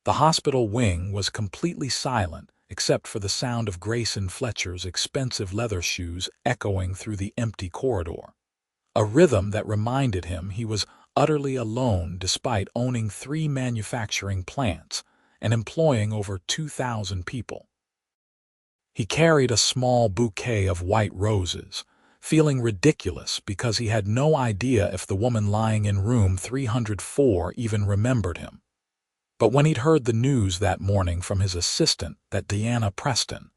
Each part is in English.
The hospital wing was completely silent except for the sound of Grayson Fletcher's expensive leather shoes echoing through the empty corridor. A rhythm that reminded him he was utterly alone despite owning 3 manufacturing plants and employing over 2,000 people. He carried a small bouquet of white roses, feeling ridiculous because he had no idea if the woman lying in room 304 even remembered him. But when he'd heard the news that morning from his assistant that Diana Preston,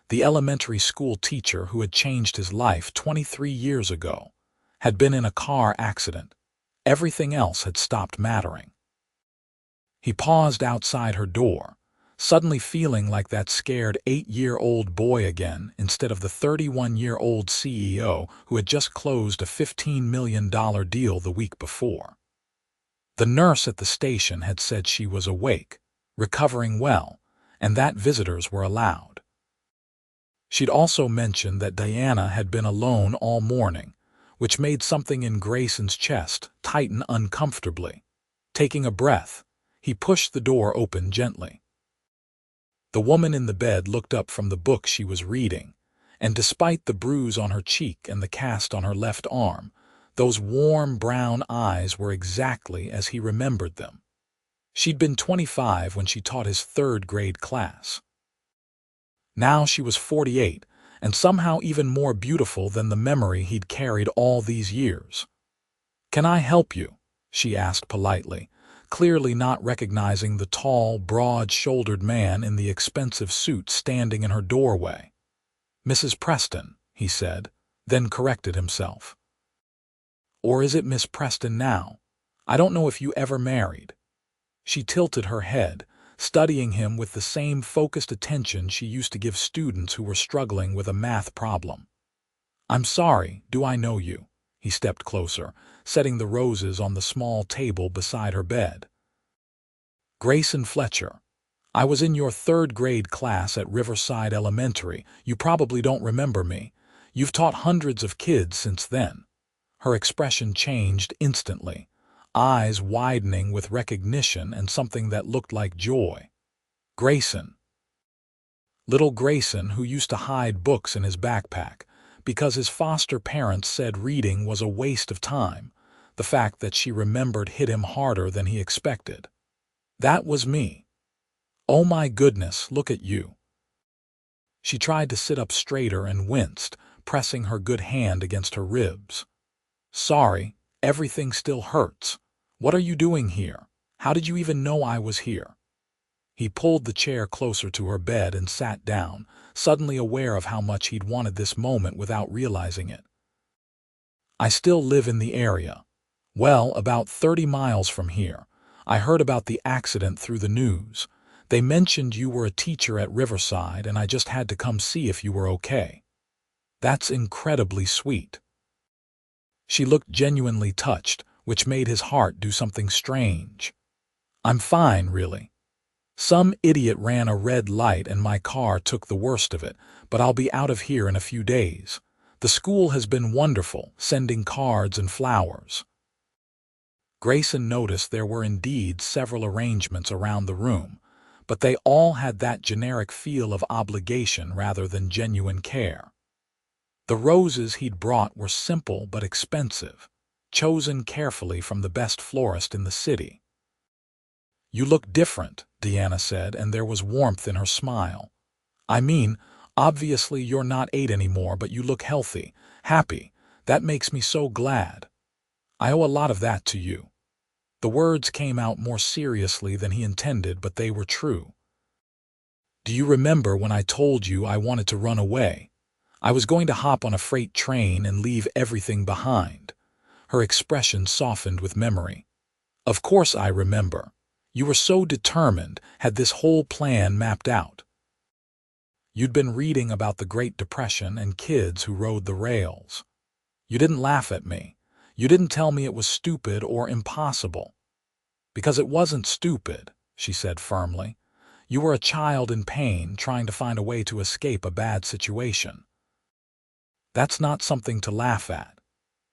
the elementary school teacher who had changed his life 23 years ago, had been in a car accident, everything else had stopped mattering. He paused outside her door, suddenly feeling like that scared 8-year-old boy again instead of the 31-year-old CEO who had just closed a $15 million deal the week before. The nurse at the station had said she was awake, recovering well, and that visitors were allowed. She'd also mentioned that Diana had been alone all morning, which made something in Grayson's chest tighten uncomfortably. Taking a breath, he pushed the door open gently. The woman in the bed looked up from the book she was reading, and despite the bruise on her cheek and the cast on her left arm, those warm brown eyes were exactly as he remembered them. She'd been 25 when she taught his 3rd-grade class. Now she was 48, and somehow even more beautiful than the memory he'd carried all these years. "Can I help you?" she asked politely, clearly not recognizing the tall, broad-shouldered man in the expensive suit standing in her doorway. "Mrs. Preston," he said, then corrected himself. "Or is it Miss Preston now? I don't know if you ever married." She tilted her head, studying him with the same focused attention she used to give students who were struggling with a math problem. "I'm sorry, do I know you?" He stepped closer, setting the roses on the small table beside her bed. "Grayson Fletcher. I was in your 3rd-grade class at Riverside Elementary. You probably don't remember me. You've taught hundreds of kids since then." Her expression changed instantly, eyes widening with recognition and something that looked like joy. "Grayson." Little Grayson, who used to hide books in his backpack because his foster parents said reading was a waste of time. The fact that she remembered hit him harder than he expected. "That was me." "Oh my goodness, look at you." She tried to sit up straighter and winced, pressing her good hand against her ribs. "Sorry, everything still hurts. What are you doing here? How did you even know I was here?" He pulled the chair closer to her bed and sat down, suddenly aware of how much he'd wanted this moment without realizing it. "I still live in the area. Well, about 30 miles from here. I heard about the accident through the news. They mentioned you were a teacher at Riverside, and I just had to come see if you were okay." "That's incredibly sweet." She looked genuinely touched, which made his heart do something strange. "I'm fine, really. Some idiot ran a red light and my car took the worst of it, but I'll be out of here in a few days. The school has been wonderful, sending cards and flowers." Grayson noticed there were indeed several arrangements around the room, but they all had that generic feel of obligation rather than genuine care. The roses he'd brought were simple but expensive, chosen carefully from the best florist in the city. "You look different," Diana said, and there was warmth in her smile. "I mean, obviously you're not 8 anymore, but you look healthy, happy. That makes me so glad. I owe a lot of that to you." The words came out more seriously than he intended, but they were true. "Do you remember when I told you I wanted to run away? I was going to hop on a freight train and leave everything behind." Her expression softened with memory. "Of course I remember. You were so determined, had this whole plan mapped out. You'd been reading about the Great Depression and kids who rode the rails. You didn't laugh at me. You didn't tell me it was stupid or impossible." "Because it wasn't stupid," she said firmly. "You were a child in pain trying to find a way to escape a bad situation. That's not something to laugh at.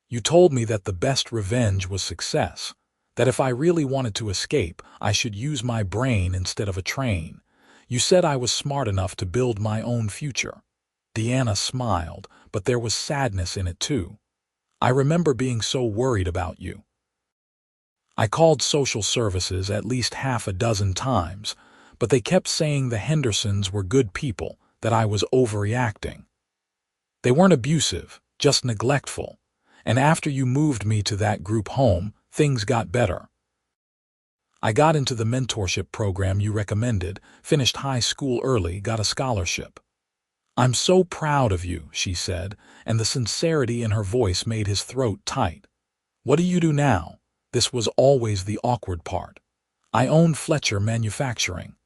You told me that the best revenge was success. That if I really wanted to escape, I should use my brain instead of a train. You said I was smart enough to build my own future." Diana smiled, but there was sadness in it too. "I remember being so worried about you. I called social services at least half a dozen times, but they kept saying the Hendersons were good people, that I was overreacting. They weren't abusive, just neglectful. And after you moved me to that group home, things got better. I got into the mentorship program you recommended, finished high school early, got a scholarship." "I'm so proud of you," she said, and the sincerity in her voice made his throat tight. "What do you do now?" This was always the awkward part. "I own Fletcher Manufacturing.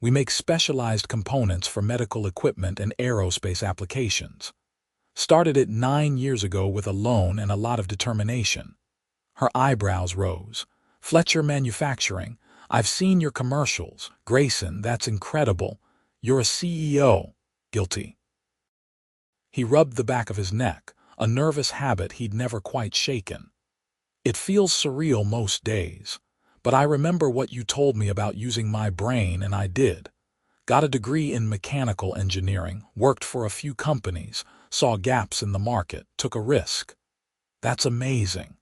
We make specialized components for medical equipment and aerospace applications. Started it 9 years ago with a loan and a lot of determination." Her eyebrows rose. "Fletcher Manufacturing, I've seen your commercials. Grayson, that's incredible. You're a CEO. Guilty." He rubbed the back of his neck, a nervous habit he'd never quite shaken. "It feels surreal most days. But I remember what you told me about using my brain, and I did. Got a degree in mechanical engineering, worked for a few companies, saw gaps in the market, took a risk. That's amazing."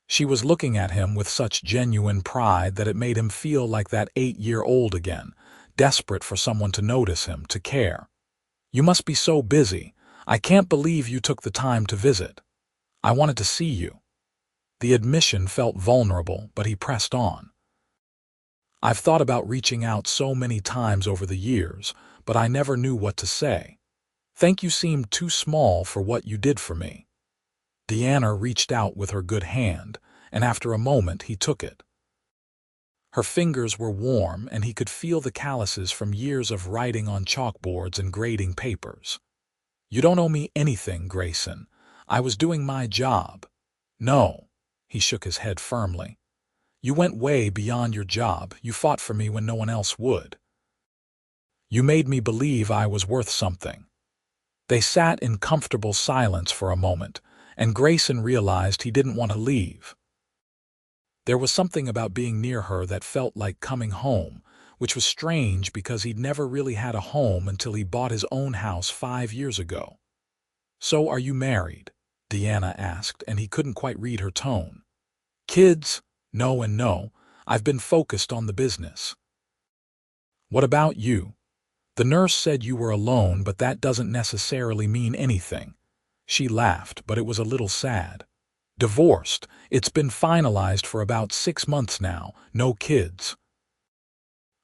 She was looking at him with such genuine pride that it made him feel like that 8-year-old again, desperate for someone to notice him, to care. "You must be so busy. I can't believe you took the time to visit. I wanted to see you." The admission felt vulnerable, but he pressed on. "I've thought about reaching out so many times over the years, but I never knew what to say. Thank you seemed too small for what you did for me." Diana reached out with her good hand, and after a moment he took it. Her fingers were warm, and he could feel the calluses from years of writing on chalkboards and grading papers. "You don't owe me anything, Grayson. I was doing my job." "No." He shook his head firmly. "You went way beyond your job. You fought for me when no one else would. You made me believe I was worth something." They sat in comfortable silence for a moment, and Grayson realized he didn't want to leave. There was something about being near her that felt like coming home, which was strange because he'd never really had a home until he bought his own house 5 years ago. "So are you married?" Diana asked, and he couldn't quite read her tone. "Kids? No and no. I've been focused on the business." "What about you? The nurse said you were alone, but that doesn't necessarily mean anything." She laughed, but it was a little sad. "Divorced. It's been finalized for about 6 months now. No kids.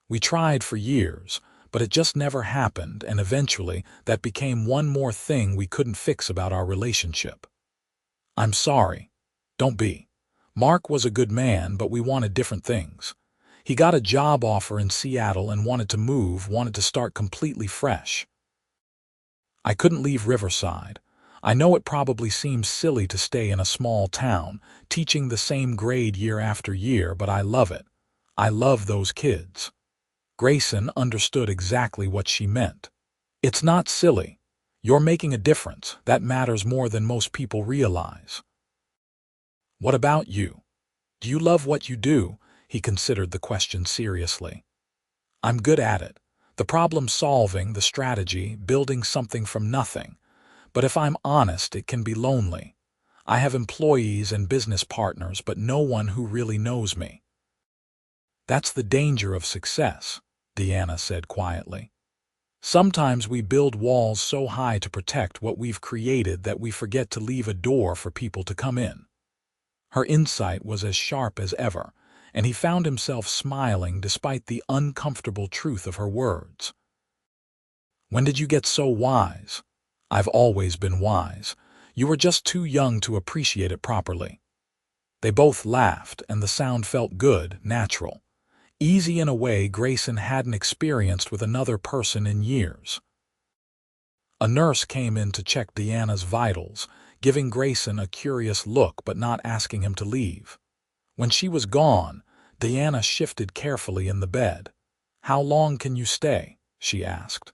We tried for years, but it just never happened, and eventually that became one more thing we couldn't fix about our relationship." "I'm sorry." "Don't be. Mark was a good man, but we wanted different things. He got a job offer in Seattle and wanted to move, wanted to start completely fresh. I couldn't leave Riverside. I know it probably seems silly to stay in a small town, teaching the same grade year after year, but I love it. I love those kids." Grayson understood exactly what she meant. "It's not silly. You're making a difference. That matters more than most people realize." "What about you? Do you love what you do?" He considered the question seriously. "I'm good at it. The problem solving, the strategy, building something from nothing. But if I'm honest, it can be lonely. I have employees and business partners, but no one who really knows me." "That's the danger of success," Diana said quietly. "Sometimes we build walls so high to protect what we've created that we forget to leave a door for people to come in." Her insight was as sharp as ever, and he found himself smiling despite the uncomfortable truth of her words. "When did you get so wise?" "I've always been wise. You were just too young to appreciate it properly." They both laughed, and the sound felt good, natural. Easy in a way Grayson hadn't experienced with another person in years. A nurse came in to check Diana's vitals, giving Grayson a curious look but not asking him to leave. When she was gone, Diana shifted carefully in the bed. "How long can you stay?" she asked.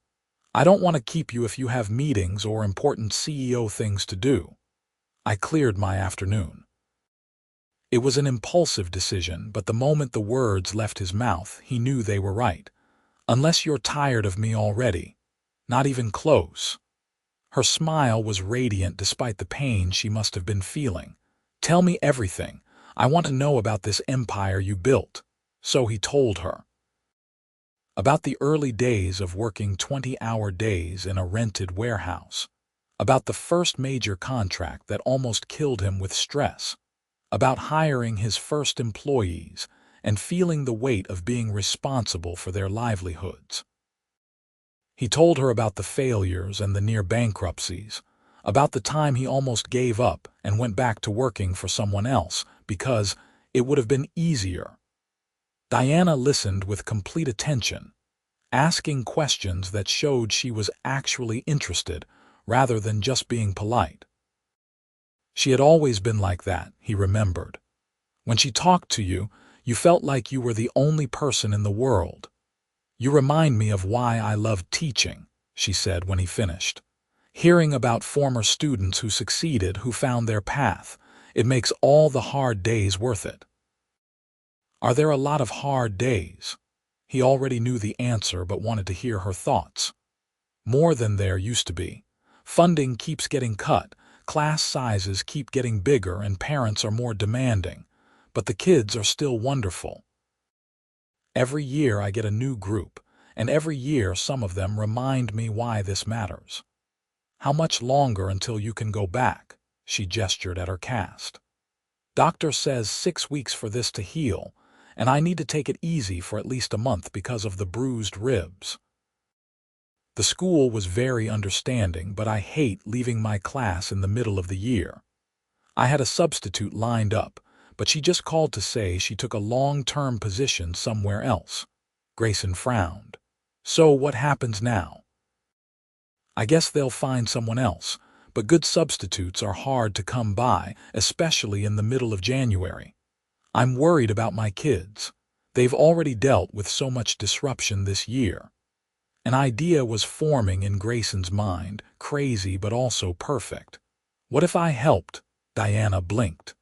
"I don't want to keep you if you have meetings or important CEO things to do." "I cleared my afternoon." It was an impulsive decision, but the moment the words left his mouth, he knew they were right. Unless you're tired of me already. Not even close. Her smile was radiant despite the pain she must have been feeling. Tell me everything. I want to know about this empire you built. So he told her. About the early days of working 20-hour days in a rented warehouse. About the first major contract that almost killed him with stress. About hiring his first employees and feeling the weight of being responsible for their livelihoods. He told her about the failures and the near bankruptcies, about the time he almost gave up and went back to working for someone else because it would have been easier. Diana listened with complete attention, asking questions that showed she was actually interested rather than just being polite. She had always been like that, he remembered. When she talked to you, you felt like you were the only person in the world. You remind me of why I loved teaching, she said when he finished. Hearing about former students who succeeded, who found their path, it makes all the hard days worth it. Are there a lot of hard days? He already knew the answer but wanted to hear her thoughts. More than there used to be. Funding keeps getting cut, class sizes keep getting bigger, and parents are more demanding. But the kids are still wonderful. Every year I get a new group, and every year some of them remind me why this matters. How much longer until you can go back? She gestured at her cast. Doctor says 6 weeks for this to heal, and I need to take it easy for at least a month because of the bruised ribs. The school was very understanding, but I hate leaving my class in the middle of the year. I had a substitute lined up, but she just called to say she took a long-term position somewhere else. Grayson frowned. So what happens now? I guess they'll find someone else, but good substitutes are hard to come by, especially in the middle of January. I'm worried about my kids. They've already dealt with so much disruption this year. An idea was forming in Grayson's mind, crazy but also perfect. What if I helped? Diana blinked.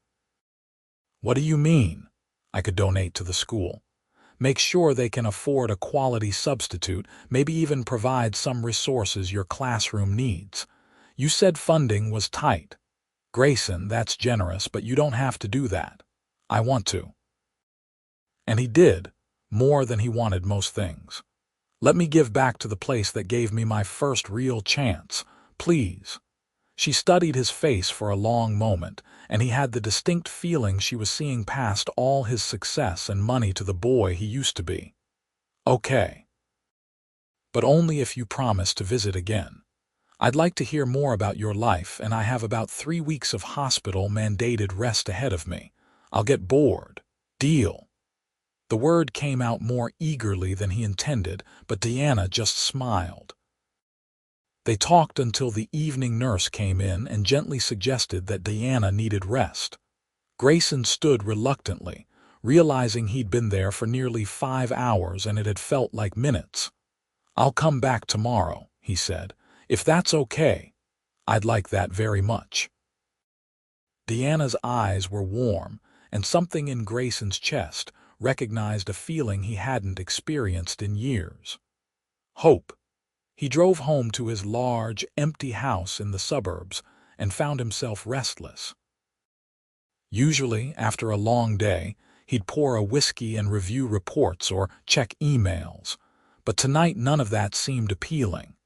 What do you mean? I could donate to the school. Make sure they can afford a quality substitute, maybe even provide some resources your classroom needs. You said funding was tight. Grayson, that's generous, but you don't have to do that. I want to. And he did, more than he wanted most things. Let me give back to the place that gave me my first real chance, please. She studied his face for a long moment, and he had the distinct feeling she was seeing past all his success and money to the boy he used to be. Okay. But only if you promise to visit again. I'd like to hear more about your life, and I have about 3 weeks of hospital-mandated rest ahead of me. I'll get bored. Deal. The word came out more eagerly than he intended, but Diana just smiled. They talked until the evening nurse came in and gently suggested that Diana needed rest. Grayson stood reluctantly, realizing he'd been there for nearly 5 hours and it had felt like minutes. I'll come back tomorrow, he said. If that's okay. I'd like that very much. Diana's eyes were warm, and something in Grayson's chest recognized a feeling he hadn't experienced in years. Hope. He drove home to his large, empty house in the suburbs and found himself restless. Usually, after a long day, he'd pour a whiskey and review reports or check emails, but tonight none of that seemed appealing.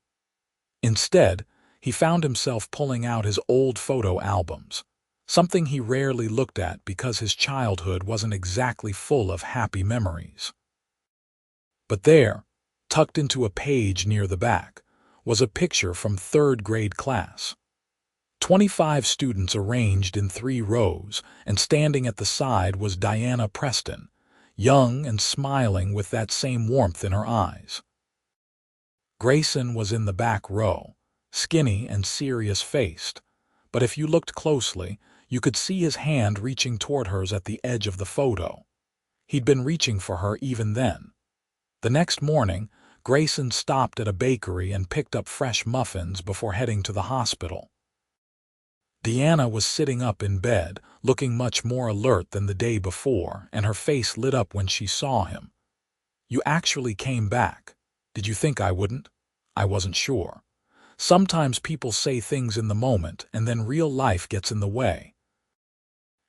Instead, he found himself pulling out his old photo albums, something he rarely looked at because his childhood wasn't exactly full of happy memories. But there, tucked into a page near the back, was a picture from third-grade class. 25 students arranged in 3 rows, and standing at the side was Diana Preston, young and smiling with that same warmth in her eyes. Grayson was in the back row, skinny and serious-faced, but if you looked closely, you could see his hand reaching toward hers at the edge of the photo. He'd been reaching for her even then. The next morning, Grayson stopped at a bakery and picked up fresh muffins before heading to the hospital. Diana was sitting up in bed, looking much more alert than the day before, and her face lit up when she saw him. "You actually came back. Did you think I wouldn't?" "I wasn't sure. Sometimes people say things in the moment, and then real life gets in the way."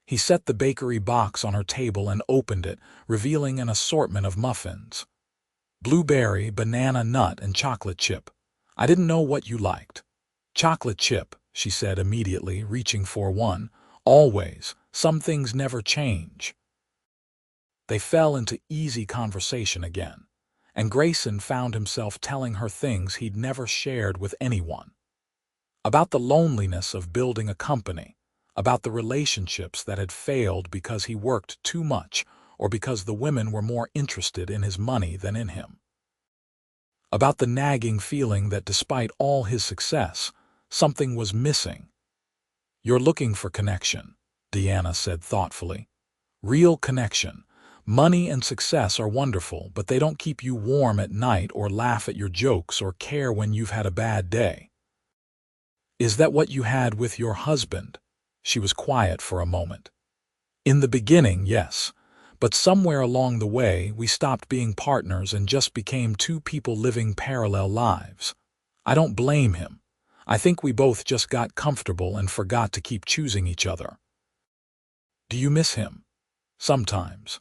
He set the bakery box on her table and opened it, revealing an assortment of muffins. "Blueberry, banana nut, and chocolate chip. I didn't know what you liked." "Chocolate chip," she said immediately, reaching for one. "Always. Some things never change." They fell into easy conversation again, and Grayson found himself telling her things he'd never shared with anyone. About the loneliness of building a company, about the relationships that had failed because he worked too much or because the women were more interested in his money than in him. About the nagging feeling that despite all his success, something was missing. "You're looking for connection," Diana said thoughtfully. "Real connection. Money and success are wonderful, but they don't keep you warm at night or laugh at your jokes or care when you've had a bad day." "Is that what you had with your husband?" She was quiet for a moment. "In the beginning, yes. But somewhere along the way, we stopped being partners and just became two people living parallel lives. I don't blame him. I think we both just got comfortable and forgot to keep choosing each other." "Do you miss him?" "Sometimes.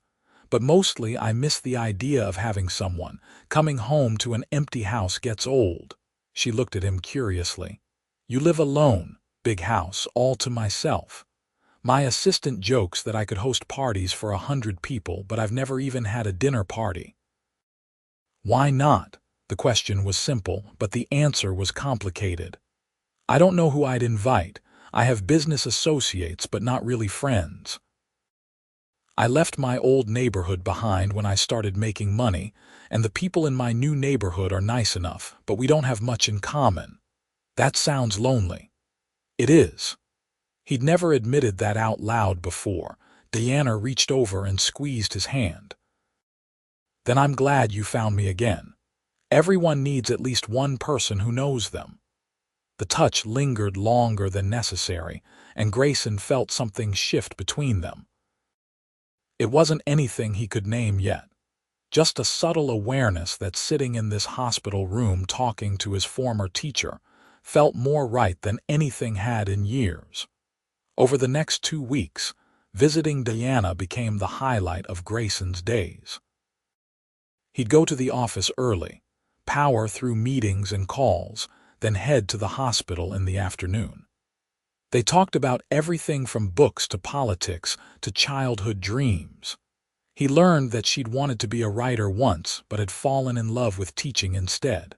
But mostly I miss the idea of having someone. Coming home to an empty house gets old." She looked at him curiously. "You live alone, big house, all to myself. My assistant jokes that I could host parties for 100 people, but I've never even had a dinner party." "Why not?" The question was simple, but the answer was complicated. "I don't know who I'd invite. I have business associates, but not really friends. I left my old neighborhood behind when I started making money, and the people in my new neighborhood are nice enough, but we don't have much in common." "That sounds lonely." "It is." He'd never admitted that out loud before. Diana reached over and squeezed his hand. "Then I'm glad you found me again. Everyone needs at least one person who knows them." The touch lingered longer than necessary, and Grayson felt something shift between them. It wasn't anything he could name yet, just a subtle awareness that sitting in this hospital room talking to his former teacher felt more right than anything had in years. Over the next 2 weeks, visiting Diana became the highlight of Grayson's days. He'd go to the office early, power through meetings and calls, then head to the hospital in the afternoon. They talked about everything from books to politics to childhood dreams. He learned that she'd wanted to be a writer once but had fallen in love with teaching instead.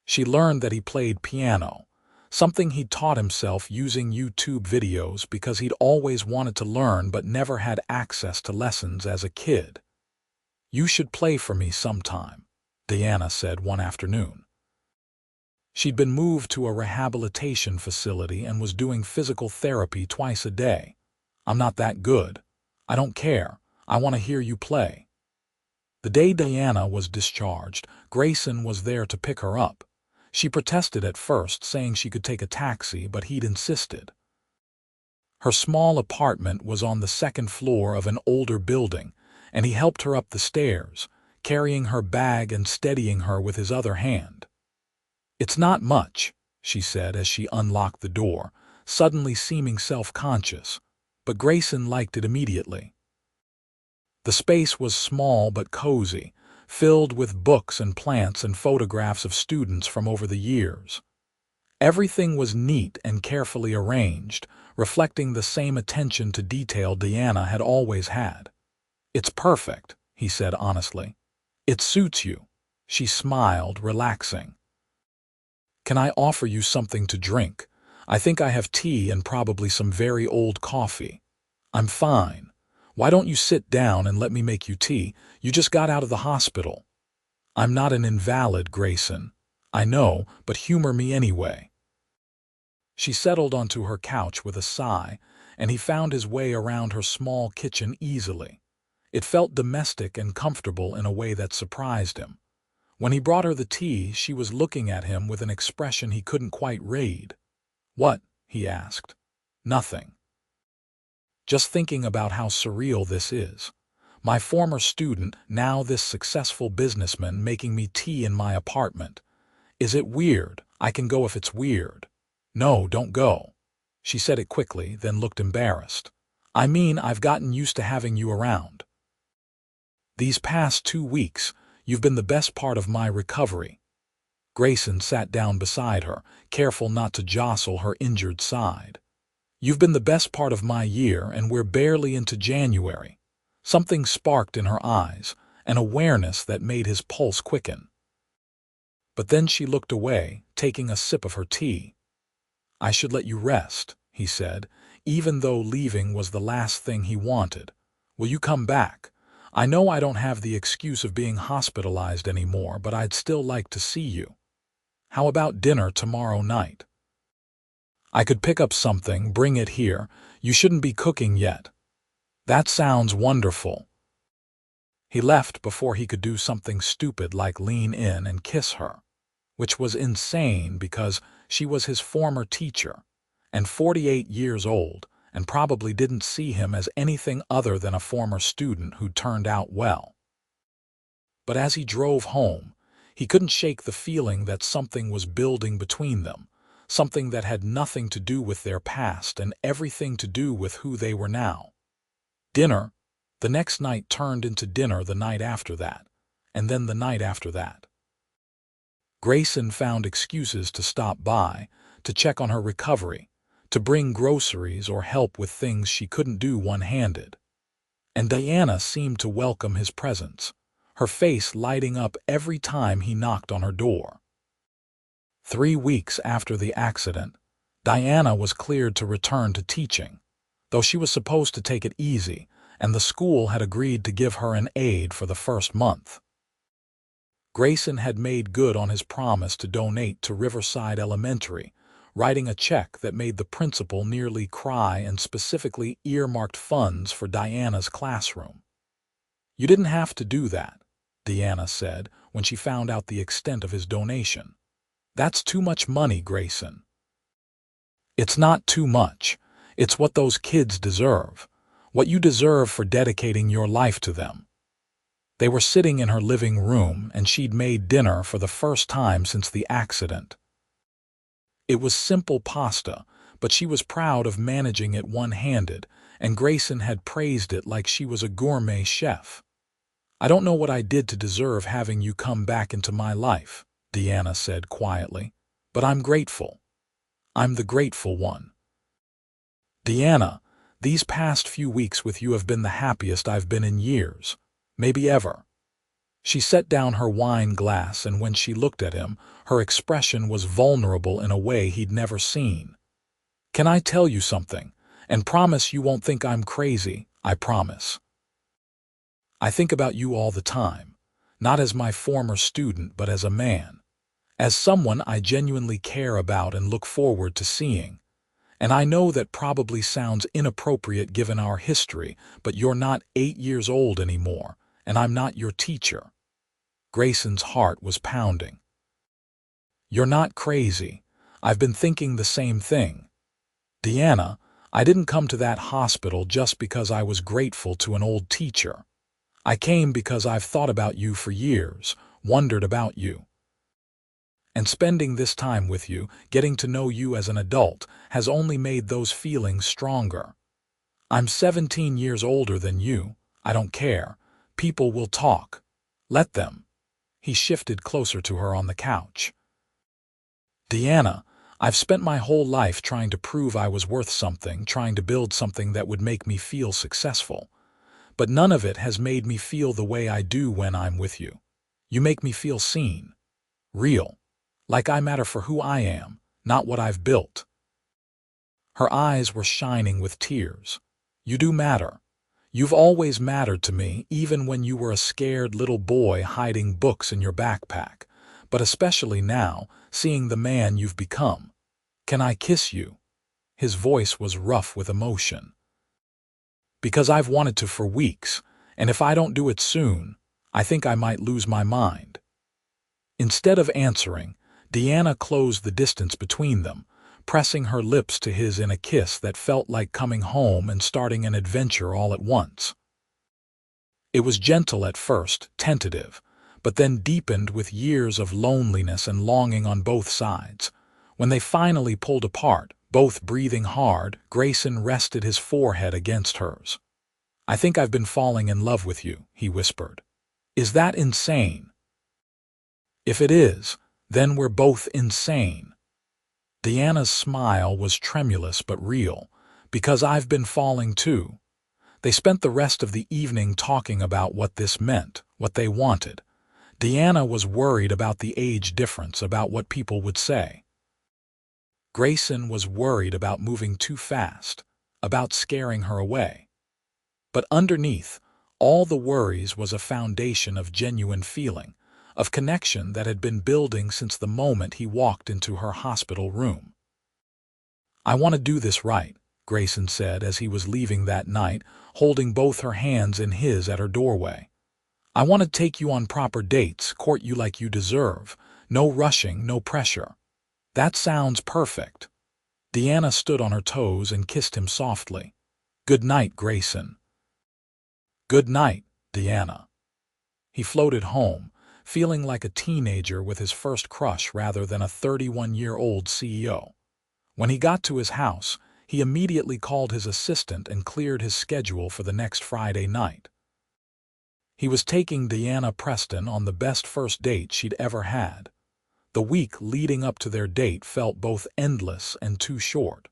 She learned that he played piano, something he'd taught himself using YouTube videos because he'd always wanted to learn but never had access to lessons as a kid. "You should play for me sometime," Diana said one afternoon. She'd been moved to a rehabilitation facility and was doing physical therapy twice a day. "I'm not that good. I don't care. I want to hear you play." The day Diana was discharged, Grayson was there to pick her up. She protested at first, saying she could take a taxi, but he'd insisted. Her small apartment was on the 2nd floor of an older building, and he helped her up the stairs, carrying her bag and steadying her with his other hand. "It's not much," she said as she unlocked the door, suddenly seeming self-conscious, but Grayson liked it immediately. The space was small but cozy, filled with books and plants and photographs of students from over the years. Everything was neat and carefully arranged, reflecting the same attention to detail Diana had always had. "It's perfect," he said honestly. "It suits you." She smiled, relaxing. "Can I offer you something to drink? I think I have tea and probably some very old coffee." "I'm fine. Why don't you sit down and let me make you tea? You just got out of the hospital." "I'm not an invalid, Grayson. I know, but humor me anyway." She settled onto her couch with a sigh, and he found his way around her small kitchen easily. It felt domestic and comfortable in a way that surprised him. When he brought her the tea, she was looking at him with an expression he couldn't quite read. "What?" he asked. Nothing. Just thinking about how surreal this is. My former student, now this successful businessman, making me tea in my apartment. Is it weird? I can go if it's weird. No, don't go. She said it quickly, then looked embarrassed. I mean, I've gotten used to having you around. These past 2 weeks, you've been the best part of my recovery. Grayson sat down beside her, careful not to jostle her injured side. You've been the best part of my year, and we're barely into January. Something sparked in her eyes, an awareness that made his pulse quicken. But then she looked away, taking a sip of her tea. I should let you rest, he said, even though leaving was the last thing he wanted. Will you come back? I know I don't have the excuse of being hospitalized anymore, but I'd still like to see you. How about dinner tomorrow night? I could pick up something, bring it here. You shouldn't be cooking yet. That sounds wonderful. He left before he could do something stupid like lean in and kiss her, which was insane because she was his former teacher, and 48 years old, and probably didn't see him as anything other than a former student who turned out well. But as he drove home, he couldn't shake the feeling that something was building between them, something that had nothing to do with their past and everything to do with who they were now. Dinner. The next night turned into dinner the night after that, and then the night after that. Grayson found excuses to stop by, to check on her recovery, to bring groceries or help with things she couldn't do one-handed. And Diana seemed to welcome his presence, her face lighting up every time he knocked on her door. 3 weeks after the accident, Diana was cleared to return to teaching, though she was supposed to take it easy, and the school had agreed to give her an aide for the first month. Grayson had made good on his promise to donate to Riverside Elementary, writing a check that made the principal nearly cry and specifically earmarked funds for Diana's classroom. You didn't have to do that, Diana said when she found out the extent of his donation. That's too much money, Grayson. It's not too much. It's what those kids deserve. What you deserve for dedicating your life to them. They were sitting in her living room, and she'd made dinner for the first time since the accident. It was simple pasta, but she was proud of managing it one-handed, and Grayson had praised it like she was a gourmet chef. I don't know what I did to deserve having you come back into my life, Diana said quietly, but I'm grateful. I'm the grateful one. Diana, these past few weeks with you have been the happiest I've been in years, maybe ever. She set down her wine glass, and when she looked at him, her expression was vulnerable in a way he'd never seen. Can I tell you something? And promise you won't think I'm crazy, I promise. I think about you all the time, not as my former student, but as a man, as someone I genuinely care about and look forward to seeing. And I know that probably sounds inappropriate given our history, but you're not 8 years old anymore, and I'm not your teacher. Grayson's heart was pounding. You're not crazy. I've been thinking the same thing. Diana, I didn't come to that hospital just because I was grateful to an old teacher. I came because I've thought about you for years, wondered about you. And spending this time with you, getting to know you as an adult, has only made those feelings stronger. I'm 17 years older than you. I don't care. People will talk. Let them. He shifted closer to her on the couch. Diana, I've spent my whole life trying to prove I was worth something, trying to build something that would make me feel successful. But none of it has made me feel the way I do when I'm with you. You make me feel seen. Real. Like I matter for who I am, not what I've built. Her eyes were shining with tears. You do matter. You've always mattered to me, even when you were a scared little boy hiding books in your backpack, but especially now, seeing the man you've become. Can I kiss you? His voice was rough with emotion. Because I've wanted to for weeks, and if I don't do it soon, I think I might lose my mind. Instead of answering, Diana closed the distance between them, pressing her lips to his in a kiss that felt like coming home and starting an adventure all at once. It was gentle at first, tentative, but then deepened with years of loneliness and longing on both sides. When they finally pulled apart, both breathing hard, Grayson rested his forehead against hers. "I think I've been falling in love with you," he whispered. "Is that insane?" "If it is, then we're both insane." Diana's smile was tremulous but real. "Because I've been falling too." They spent the rest of the evening talking about what this meant, what they wanted. Diana was worried about the age difference, about what people would say. Grayson was worried about moving too fast, about scaring her away. But underneath all the worries was a foundation of genuine feeling, of connection that had been building since the moment he walked into her hospital room. "I want to do this right," Grayson said as he was leaving that night, holding both her hands in his at her doorway. "I want to take you on proper dates, court you like you deserve. No rushing, no pressure." "That sounds perfect." Diana stood on her toes and kissed him softly. "Good night, Grayson." "Good night, Diana." He floated home, feeling like a teenager with his first crush rather than a 31-year-old CEO. When he got to his house, he immediately called his assistant and cleared his schedule for the next Friday night. He was taking Diana Preston on the best first date she'd ever had. The week leading up to their date felt both endless and too short.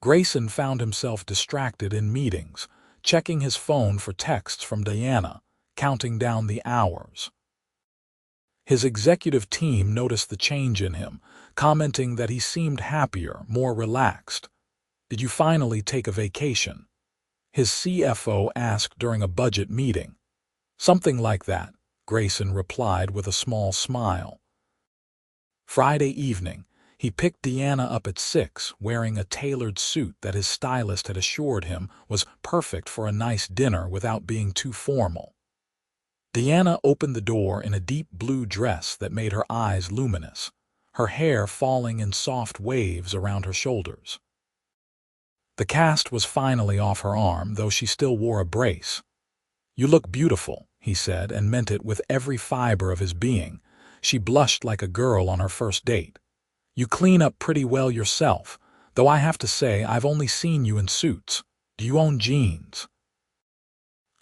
Grayson found himself distracted in meetings, checking his phone for texts from Diana, counting down the hours. His executive team noticed the change in him, commenting that he seemed happier, more relaxed. "Did you finally take a vacation?" his CFO asked during a budget meeting. "Something like that," Grayson replied with a small smile. Friday evening, he picked Diana up at 6, wearing a tailored suit that his stylist had assured him was perfect for a nice dinner without being too formal. Diana opened the door in a deep blue dress that made her eyes luminous, her hair falling in soft waves around her shoulders. The cast was finally off her arm, though she still wore a brace. "You look beautiful," he said, and meant it with every fiber of his being. She blushed like a girl on her first date. "You clean up pretty well yourself, though I have to say I've only seen you in suits. Do you own jeans?"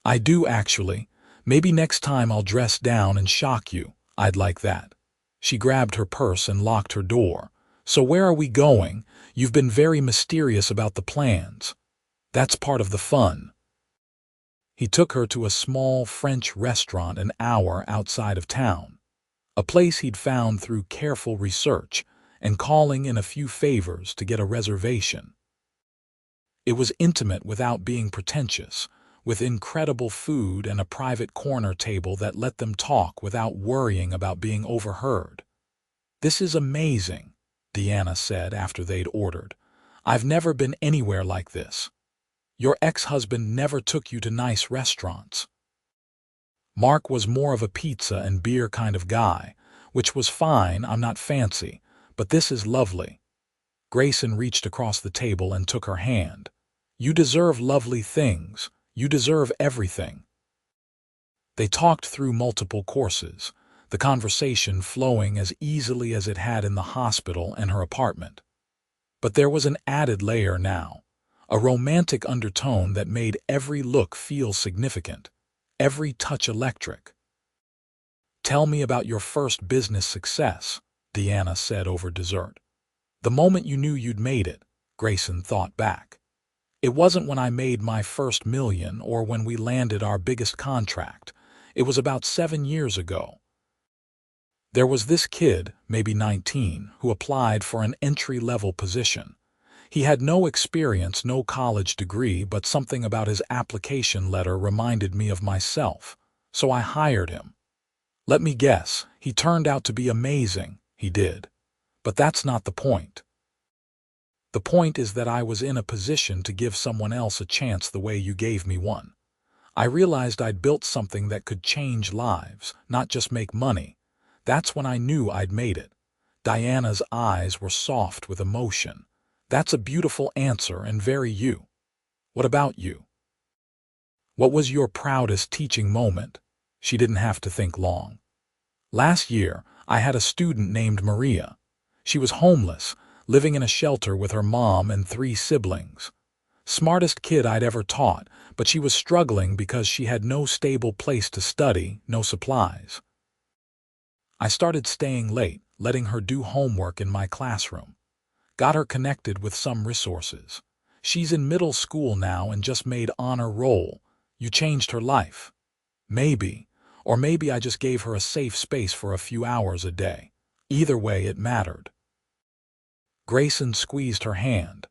"I do, actually. Maybe next time I'll dress down and shock you. I'd like that." She grabbed her purse and locked her door. "So where are we going? You've been very mysterious about the plans." "That's part of the fun." He took her to a small French restaurant an hour outside of town, a place he'd found through careful research and calling in a few favors to get a reservation. It was intimate without being pretentious, with incredible food and a private corner table that let them talk without worrying about being overheard. "This is amazing," Diana said after they'd ordered. "I've never been anywhere like this. Your ex-husband never took you to nice restaurants." Mark was more of a pizza and beer kind of guy, which was fine. "I'm not fancy, but this is lovely." Grayson reached across the table and took her hand. "You deserve lovely things. You deserve everything." They talked through multiple courses, the conversation flowing as easily as it had in the hospital and her apartment. But there was an added layer now, a romantic undertone that made every look feel significant, every touch electric. "Tell me about your first business success," Diana said over dessert. "The moment you knew you'd made it," Grayson thought back. "It wasn't when I made my first million or when we landed our biggest contract. It was about 7 years ago. There was this kid, maybe 19, who applied for an entry-level position. He had no experience, no college degree, but something about his application letter reminded me of myself, so I hired him. Let me guess, he turned out to be amazing." "He did. But that's not the point. The point is that I was in a position to give someone else a chance the way you gave me one. I realized I'd built something that could change lives, not just make money. That's when I knew I'd made it." Diana's eyes were soft with emotion. That's a beautiful answer and very you. What about you? What was your proudest teaching moment? She didn't have to think long. Last year, I had a student named Maria. She was homeless, living in a shelter with her mom and 3 siblings. Smartest kid I'd ever taught, but she was struggling because she had no stable place to study, no supplies. I started staying late, letting her do homework in my classroom. Got her connected with some resources. She's in middle school now and just made honor roll. You changed her life. Maybe, or maybe I just gave her a safe space for a few hours a day. Either way, it mattered. Grayson squeezed her hand.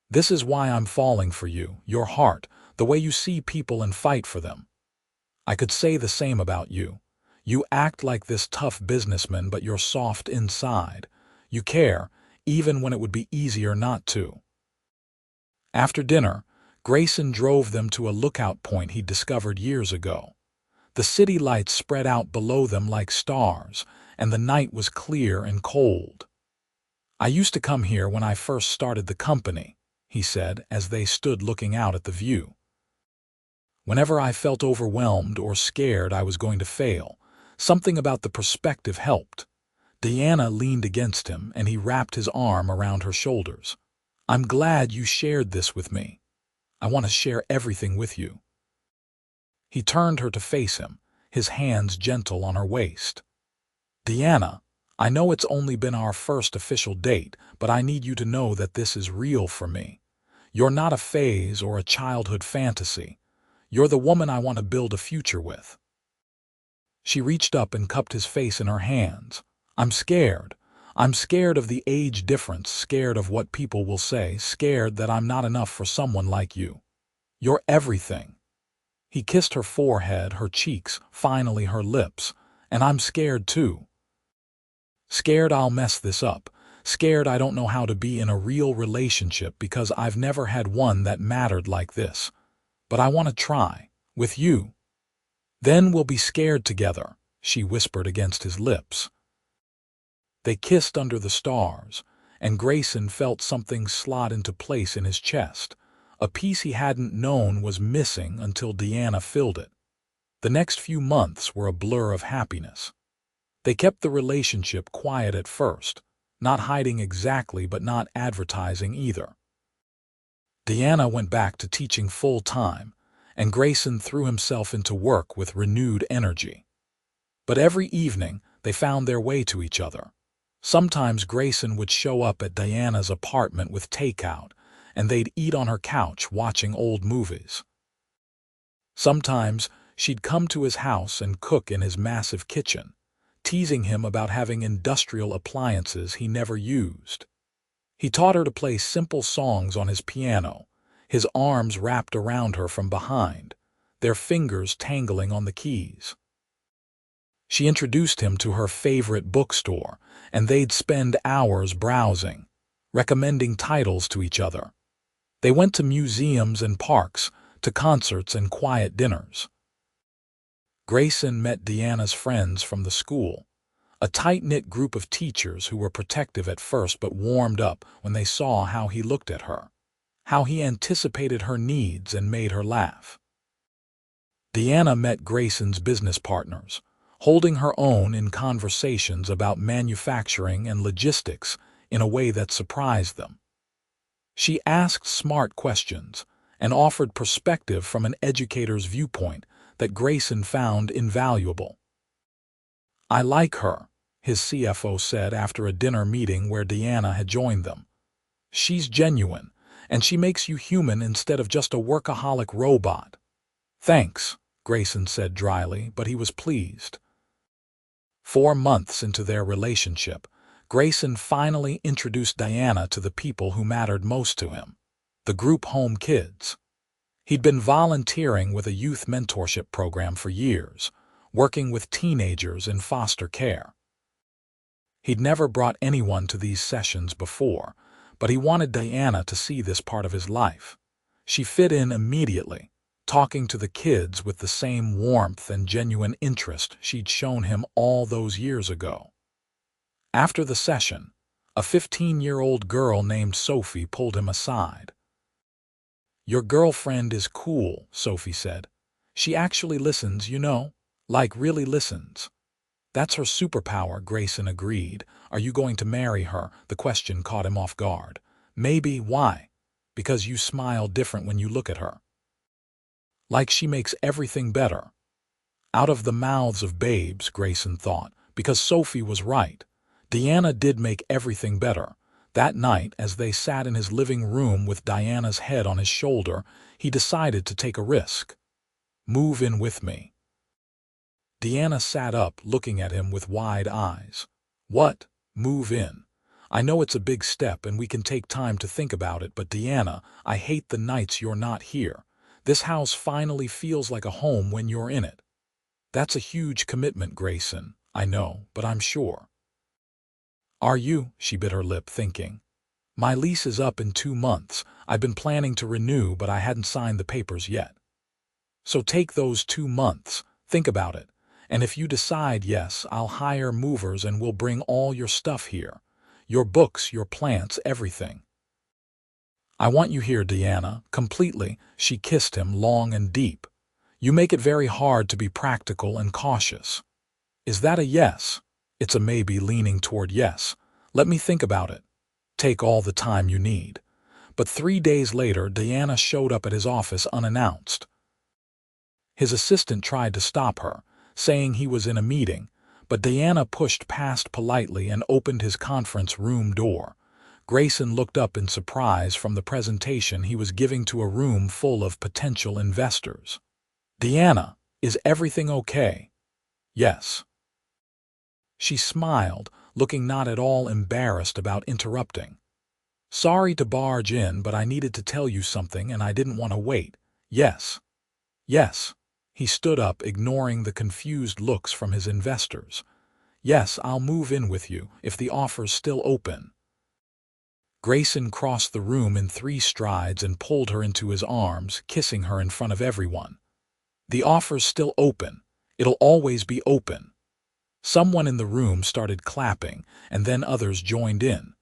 This is why I'm falling for you, your heart, the way you see people and fight for them. I could say the same about you. You act like this tough businessman, but you're soft inside. You care, even when it would be easier not to. After dinner, Grayson drove them to a lookout point he'd discovered years ago. The city lights spread out below them like stars, and the night was clear and cold. I used to come here when I first started the company, he said as they stood looking out at the view. Whenever I felt overwhelmed or scared I was going to fail, something about the perspective helped. Diana leaned against him and he wrapped his arm around her shoulders. I'm glad you shared this with me. I want to share everything with you. He turned her to face him, his hands gentle on her waist. Diana, I know it's only been our first official date, but I need you to know that this is real for me. You're not a phase or a childhood fantasy. You're the woman I want to build a future with. She reached up and cupped his face in her hands. I'm scared. I'm scared of the age difference, scared of what people will say, scared that I'm not enough for someone like you. You're everything. He kissed her forehead, her cheeks, finally her lips, and I'm scared too. Scared I'll mess this up, scared I don't know how to be in a real relationship because I've never had one that mattered like this. But I want to try, with you. Then we'll be scared together, she whispered against his lips. They kissed under the stars, and Grayson felt something slot into place in his chest. A piece he hadn't known was missing until Diana filled it. The next few months were a blur of happiness. They kept the relationship quiet at first, not hiding exactly but not advertising either. Diana went back to teaching full-time, and Grayson threw himself into work with renewed energy. But every evening, they found their way to each other. Sometimes Grayson would show up at Diana's apartment with takeout, and they'd eat on her couch watching old movies. Sometimes she'd come to his house and cook in his massive kitchen, teasing him about having industrial appliances he never used. He taught her to play simple songs on his piano, his arms wrapped around her from behind, their fingers tangling on the keys. She introduced him to her favorite bookstore, and they'd spend hours browsing, recommending titles to each other. They went to museums and parks, to concerts and quiet dinners. Grayson met Diana's friends from the school, a tight-knit group of teachers who were protective at first but warmed up when they saw how he looked at her, how he anticipated her needs and made her laugh. Diana met Grayson's business partners, holding her own in conversations about manufacturing and logistics in a way that surprised them. She asked smart questions and offered perspective from an educator's viewpoint that Grayson found invaluable. I like her, his CFO said after a dinner meeting where Diana had joined them. She's genuine, and she makes you human instead of just a workaholic robot. Thanks, Grayson said dryly, but he was pleased. 4 months into their relationship, Grayson finally introduced Diana to the people who mattered most to him, the group home kids. He'd been volunteering with a youth mentorship program for years, working with teenagers in foster care. He'd never brought anyone to these sessions before, but he wanted Diana to see this part of his life. She fit in immediately, talking to the kids with the same warmth and genuine interest she'd shown him all those years ago. After the session, a 15-year-old girl named Sophie pulled him aside. "Your girlfriend is cool," Sophie said. "She actually listens, you know, like really listens." "That's her superpower," Grayson agreed. "Are you going to marry her?" The question caught him off guard. "Maybe. Why?" "Because you smile different when you look at her. Like she makes everything better." Out of the mouths of babes, Grayson thought, because Sophie was right. Diana did make everything better. That night, as they sat in his living room with Diana's head on his shoulder, he decided to take a risk. "Move in with me." Diana sat up, looking at him with wide eyes. "What? Move in? I know it's a big step and we can take time to think about it, but Diana, I hate the nights you're not here. This house finally feels like a home when you're in it." "That's a huge commitment, Grayson. I know, but I'm sure." "Are you?" She bit her lip, thinking. "My lease is up in 2 months. I've been planning to renew, but I hadn't signed the papers yet." "So take those 2 months. Think about it. And if you decide yes, I'll hire movers and we'll bring all your stuff here. Your books, your plants, everything. I want you here, Diana, completely." She kissed him long and deep. "You make it very hard to be practical and cautious." "Is that a yes?" "It's a maybe leaning toward yes. Let me think about it." "Take all the time you need." But 3 days later, Diana showed up at his office unannounced. His assistant tried to stop her, saying he was in a meeting, but Diana pushed past politely and opened his conference room door. Grayson looked up in surprise from the presentation he was giving to a room full of potential investors. "Diana, is everything okay?" "Yes." She smiled, looking not at all embarrassed about interrupting. "Sorry to barge in, but I needed to tell you something and I didn't want to wait." "Yes." "Yes." He stood up, ignoring the confused looks from his investors. "Yes, I'll move in with you, if the offer's still open." Grayson crossed the room in 3 strides and pulled her into his arms, kissing her in front of everyone. "The offer's still open. It'll always be open." Someone in the room started clapping, and then others joined in.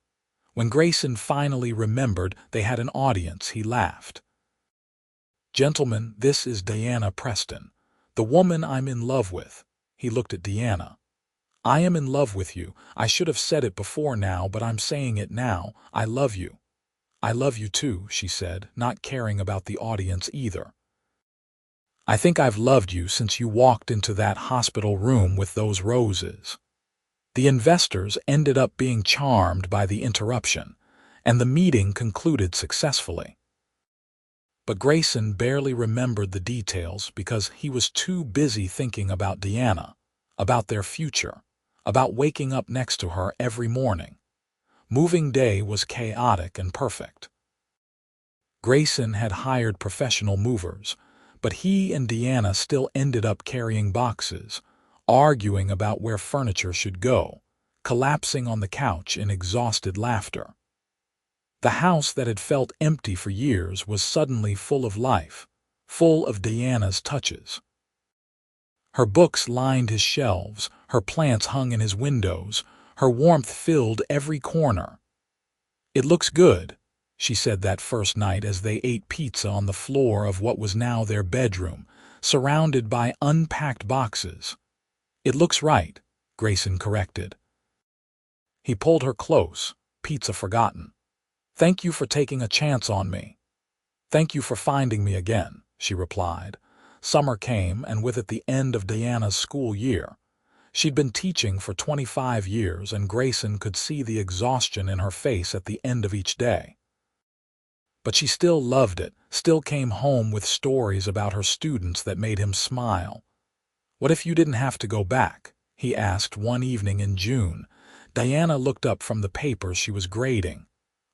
When Grayson finally remembered they had an audience, he laughed. "Gentlemen, this is Diana Preston, the woman I'm in love with." He looked at Diana. "I am in love with you. I should have said it before now, but I'm saying it now. I love you." "I love you too," she said, not caring about the audience either. "I think I've loved you since you walked into that hospital room with those roses." The investors ended up being charmed by the interruption, and the meeting concluded successfully. But Grayson barely remembered the details because he was too busy thinking about Diana, about their future, about waking up next to her every morning. Moving day was chaotic and perfect. Grayson had hired professional movers, but he and Diana still ended up carrying boxes, arguing about where furniture should go, collapsing on the couch in exhausted laughter. The house that had felt empty for years was suddenly full of life, full of Diana's touches. Her books lined his shelves, her plants hung in his windows, her warmth filled every corner. "It looks good," she said that first night as they ate pizza on the floor of what was now their bedroom, surrounded by unpacked boxes. "It looks right," Grayson corrected. He pulled her close, pizza forgotten. "Thank you for taking a chance on me." "Thank you for finding me again," she replied. Summer came, and with it the end of Diana's school year. She'd been teaching for 25 years, and Grayson could see the exhaustion in her face at the end of each day. But she still loved it, still came home with stories about her students that made him smile. "What if you didn't have to go back?" he asked one evening in June. Diana looked up from the paper she was grading.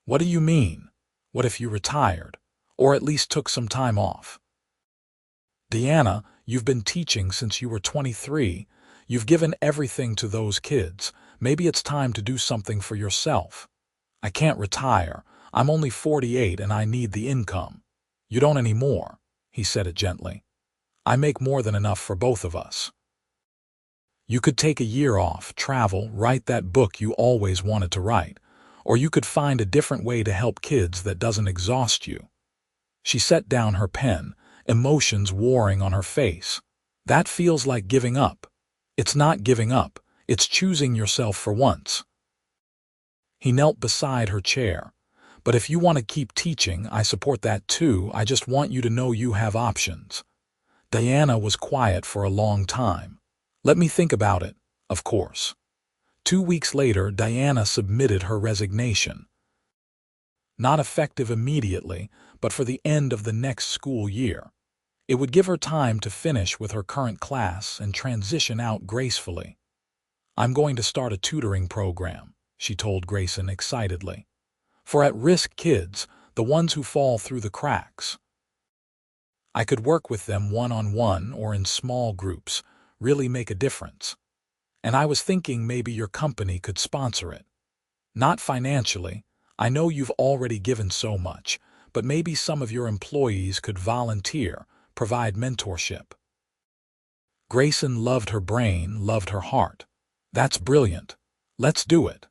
"What do you mean? What if you retired? Or at least took some time off?" "Diana, you've been teaching since you were 23. You've given everything to those kids. Maybe it's time to do something for yourself." "I can't retire. I'm only 48 and I need the income." "You don't anymore," he said it gently. "I make more than enough for both of us." You could take a year off, travel, write that book you always wanted to write, or you could find a different way to help kids that doesn't exhaust you. She set down her pen, emotions warring on her face. That feels like giving up. It's not giving up, it's choosing yourself for once. He knelt beside her chair. But if you want to keep teaching, I support that too. I just want you to know you have options. Diana was quiet for a long time. Let me think about it, of course. 2 weeks later, Diana submitted her resignation. Not effective immediately, but for the end of the next school year. It would give her time to finish with her current class and transition out gracefully. I'm going to start a tutoring program, she told Grayson excitedly. For at-risk kids, the ones who fall through the cracks. I could work with them one-on-one or in small groups, really make a difference. And I was thinking maybe your company could sponsor it. Not financially, I know you've already given so much, but maybe some of your employees could volunteer, provide mentorship. Grayson loved her brain, loved her heart. That's brilliant. Let's do it.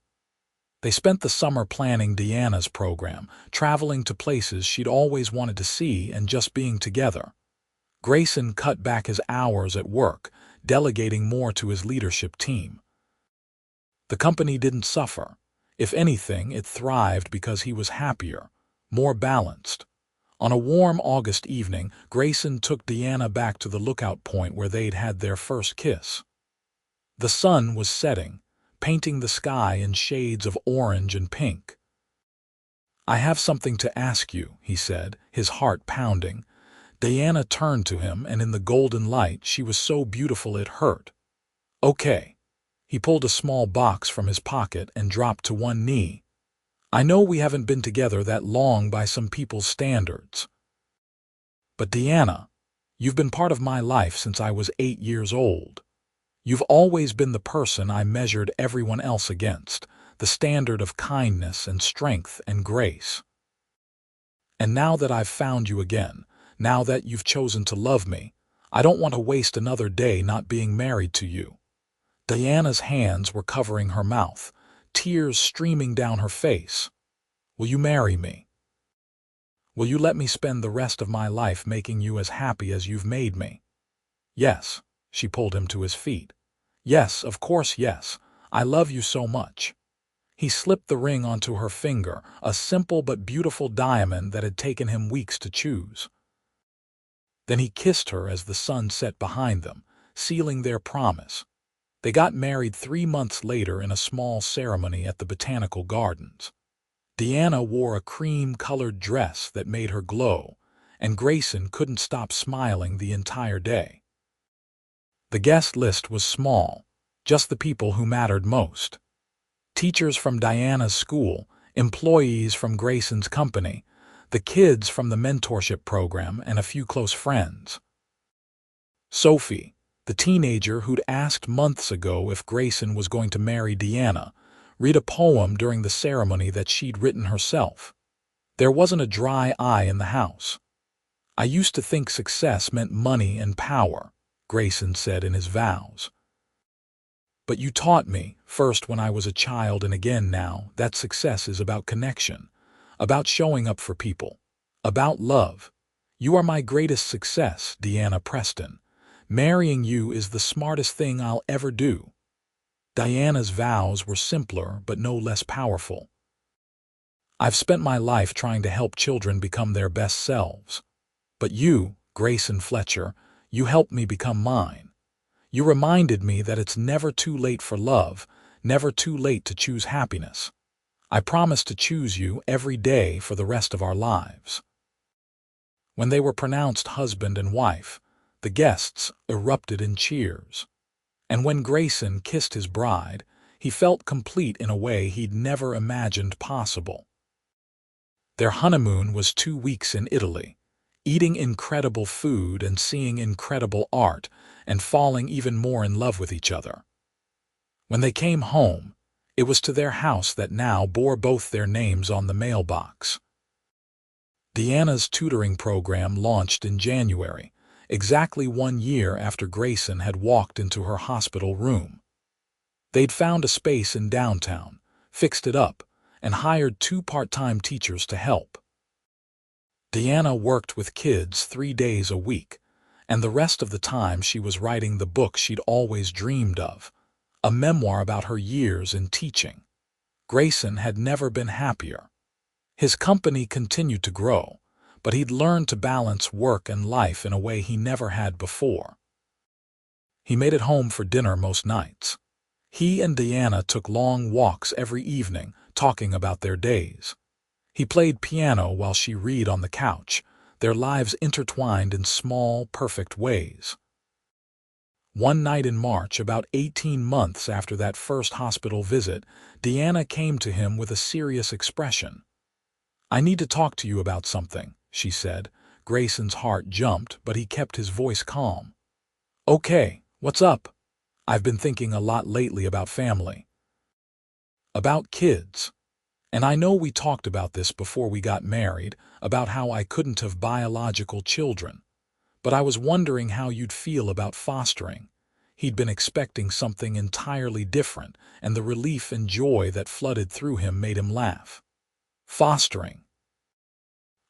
They spent the summer planning Diana's program, traveling to places she'd always wanted to see and just being together. Grayson cut back his hours at work, delegating more to his leadership team. The company didn't suffer. If anything, it thrived because he was happier, more balanced. On a warm August evening, Grayson took Diana back to the lookout point where they'd had their first kiss. The sun was setting, painting the sky in shades of orange and pink. I have something to ask you, he said, his heart pounding. Diana turned to him, and in the golden light she was so beautiful it hurt. Okay. He pulled a small box from his pocket and dropped to one knee. I know we haven't been together that long by some people's standards. But Diana, you've been part of my life since I was 8 years old. You've always been the person I measured everyone else against, the standard of kindness and strength and grace. And now that I've found you again, now that you've chosen to love me, I don't want to waste another day not being married to you. Diana's hands were covering her mouth, tears streaming down her face. Will you marry me? Will you let me spend the rest of my life making you as happy as you've made me? Yes. She pulled him to his feet. Yes, of course, yes. I love you so much. He slipped the ring onto her finger, a simple but beautiful diamond that had taken him weeks to choose. Then he kissed her as the sun set behind them, sealing their promise. They got married 3 months later in a small ceremony at the Botanical Gardens. Diana wore a cream-colored dress that made her glow, and Grayson couldn't stop smiling the entire day. The guest list was small, just the people who mattered most. Teachers from Diana's school, employees from Grayson's company, the kids from the mentorship program, and a few close friends. Sophie, the teenager who'd asked months ago if Grayson was going to marry Diana, read a poem during the ceremony that she'd written herself. There wasn't a dry eye in the house. I used to think success meant money and power, Grayson said in his vows. But you taught me, first when I was a child and again now, that success is about connection, about showing up for people, about love. You are my greatest success, Diana Preston. Marrying you is the smartest thing I'll ever do. Diana's vows were simpler but no less powerful. I've spent my life trying to help children become their best selves. But you, Grayson Fletcher, you helped me become mine. You reminded me that it's never too late for love, never too late to choose happiness. I promise to choose you every day for the rest of our lives. When they were pronounced husband and wife, the guests erupted in cheers. And when Grayson kissed his bride, he felt complete in a way he'd never imagined possible. Their honeymoon was 2 weeks in Italy, eating incredible food and seeing incredible art and falling even more in love with each other. When they came home, it was to their house that now bore both their names on the mailbox. Diana's tutoring program launched in January, exactly 1 year after Grayson had walked into her hospital room. They'd found a space in downtown, fixed it up, and hired 2 part-time teachers to help. Diana worked with kids 3 days a week, and the rest of the time she was writing the book she'd always dreamed of, a memoir about her years in teaching. Grayson had never been happier. His company continued to grow, but he'd learned to balance work and life in a way he never had before. He made it home for dinner most nights. He and Diana took long walks every evening, talking about their days. He played piano while she read on the couch, their lives intertwined in small, perfect ways. One night in March, about 18 months after that first hospital visit, Diana came to him with a serious expression. "I need to talk to you about something," she said. Grayson's heart jumped, but he kept his voice calm. "Okay, what's up? I've been thinking a lot lately about family. About kids. And I know we talked about this before we got married, about how I couldn't have biological children. But I was wondering how you'd feel about fostering." He'd been expecting something entirely different, and the relief and joy that flooded through him made him laugh. "Fostering.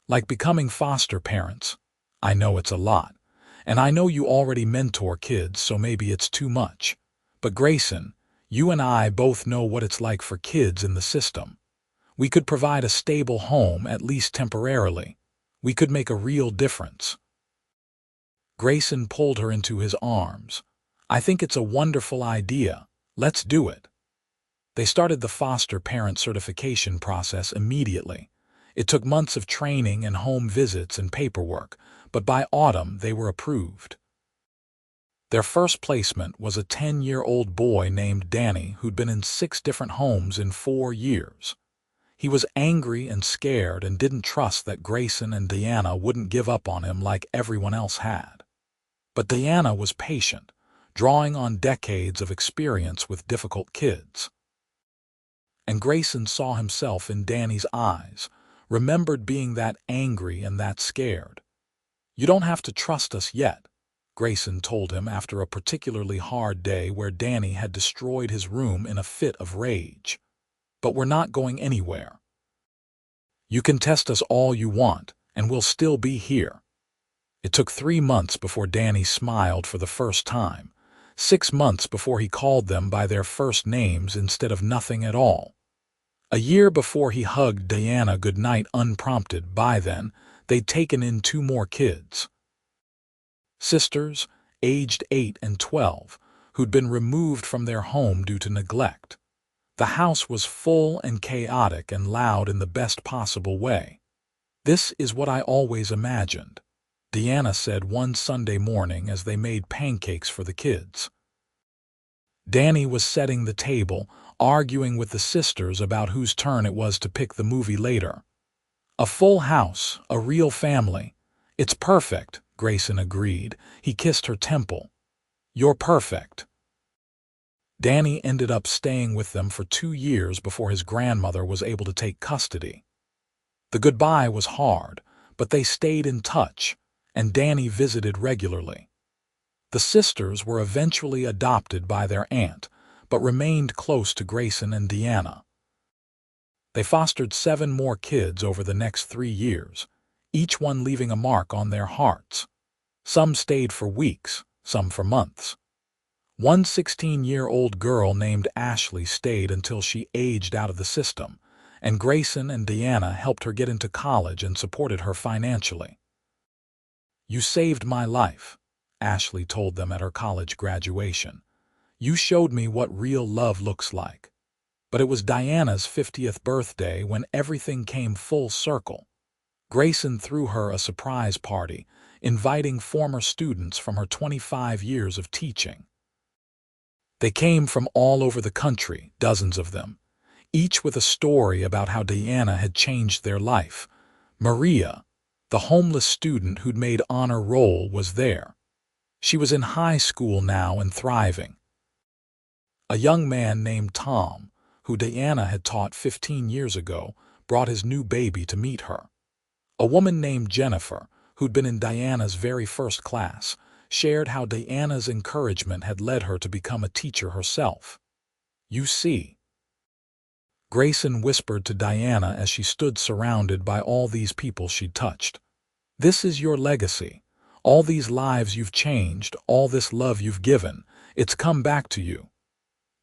Like becoming foster parents. I know it's a lot. And I know you already mentor kids, so maybe it's too much. But Grayson, you and I both know what it's like for kids in the system. We could provide a stable home, at least temporarily. We could make a real difference." Grayson pulled her into his arms. "I think it's a wonderful idea. Let's do it." They started the foster parent certification process immediately. It took months of training and home visits and paperwork, but by autumn they were approved. Their first placement was a 10-year-old boy named Danny who'd been in 6 different homes in 4 years. He was angry and scared and didn't trust that Grayson and Diana wouldn't give up on him like everyone else had. But Diana was patient, drawing on decades of experience with difficult kids. And Grayson saw himself in Danny's eyes, remembered being that angry and that scared. "You don't have to trust us yet," Grayson told him after a particularly hard day where Danny had destroyed his room in a fit of rage. "But we're not going anywhere. You can test us all you want, and we'll still be here." It took 3 months before Danny smiled for the first time, 6 months before he called them by their first names instead of nothing at all. A year before he hugged Diana goodnight unprompted. By then, they'd taken in 2 more kids. Sisters, aged 8 and 12, who'd been removed from their home due to neglect. The house was full and chaotic and loud in the best possible way. "This is what I always imagined," Diana said one Sunday morning as they made pancakes for the kids. Danny was setting the table, arguing with the sisters about whose turn it was to pick the movie later. "A full house, a real family. It's perfect," Grayson agreed. He kissed her temple. "You're perfect." Danny ended up staying with them for 2 years before his grandmother was able to take custody. The goodbye was hard, but they stayed in touch, and Danny visited regularly. The sisters were eventually adopted by their aunt, but remained close to Grayson and Diana. They fostered 7 more kids over the next 3 years, each one leaving a mark on their hearts. Some stayed for weeks, some for months. One 16-year-old girl named Ashley stayed until she aged out of the system, and Grayson and Diana helped her get into college and supported her financially. "You saved my life," Ashley told them at her college graduation. "You showed me what real love looks like." But it was Diana's 50th birthday when everything came full circle. Grayson threw her a surprise party, inviting former students from her 25 years of teaching. They came from all over the country, dozens of them, each with a story about how Diana had changed their life. Maria, the homeless student who'd made honor roll, was there. She was in high school now and thriving. A young man named Tom, who Diana had taught 15 years ago, brought his new baby to meet her. A woman named Jennifer, who'd been in Diana's very first class, shared how Diana's encouragement had led her to become a teacher herself. "You see," Grayson whispered to Diana as she stood surrounded by all these people she'd touched. "This is your legacy. All these lives you've changed, all this love you've given, it's come back to you."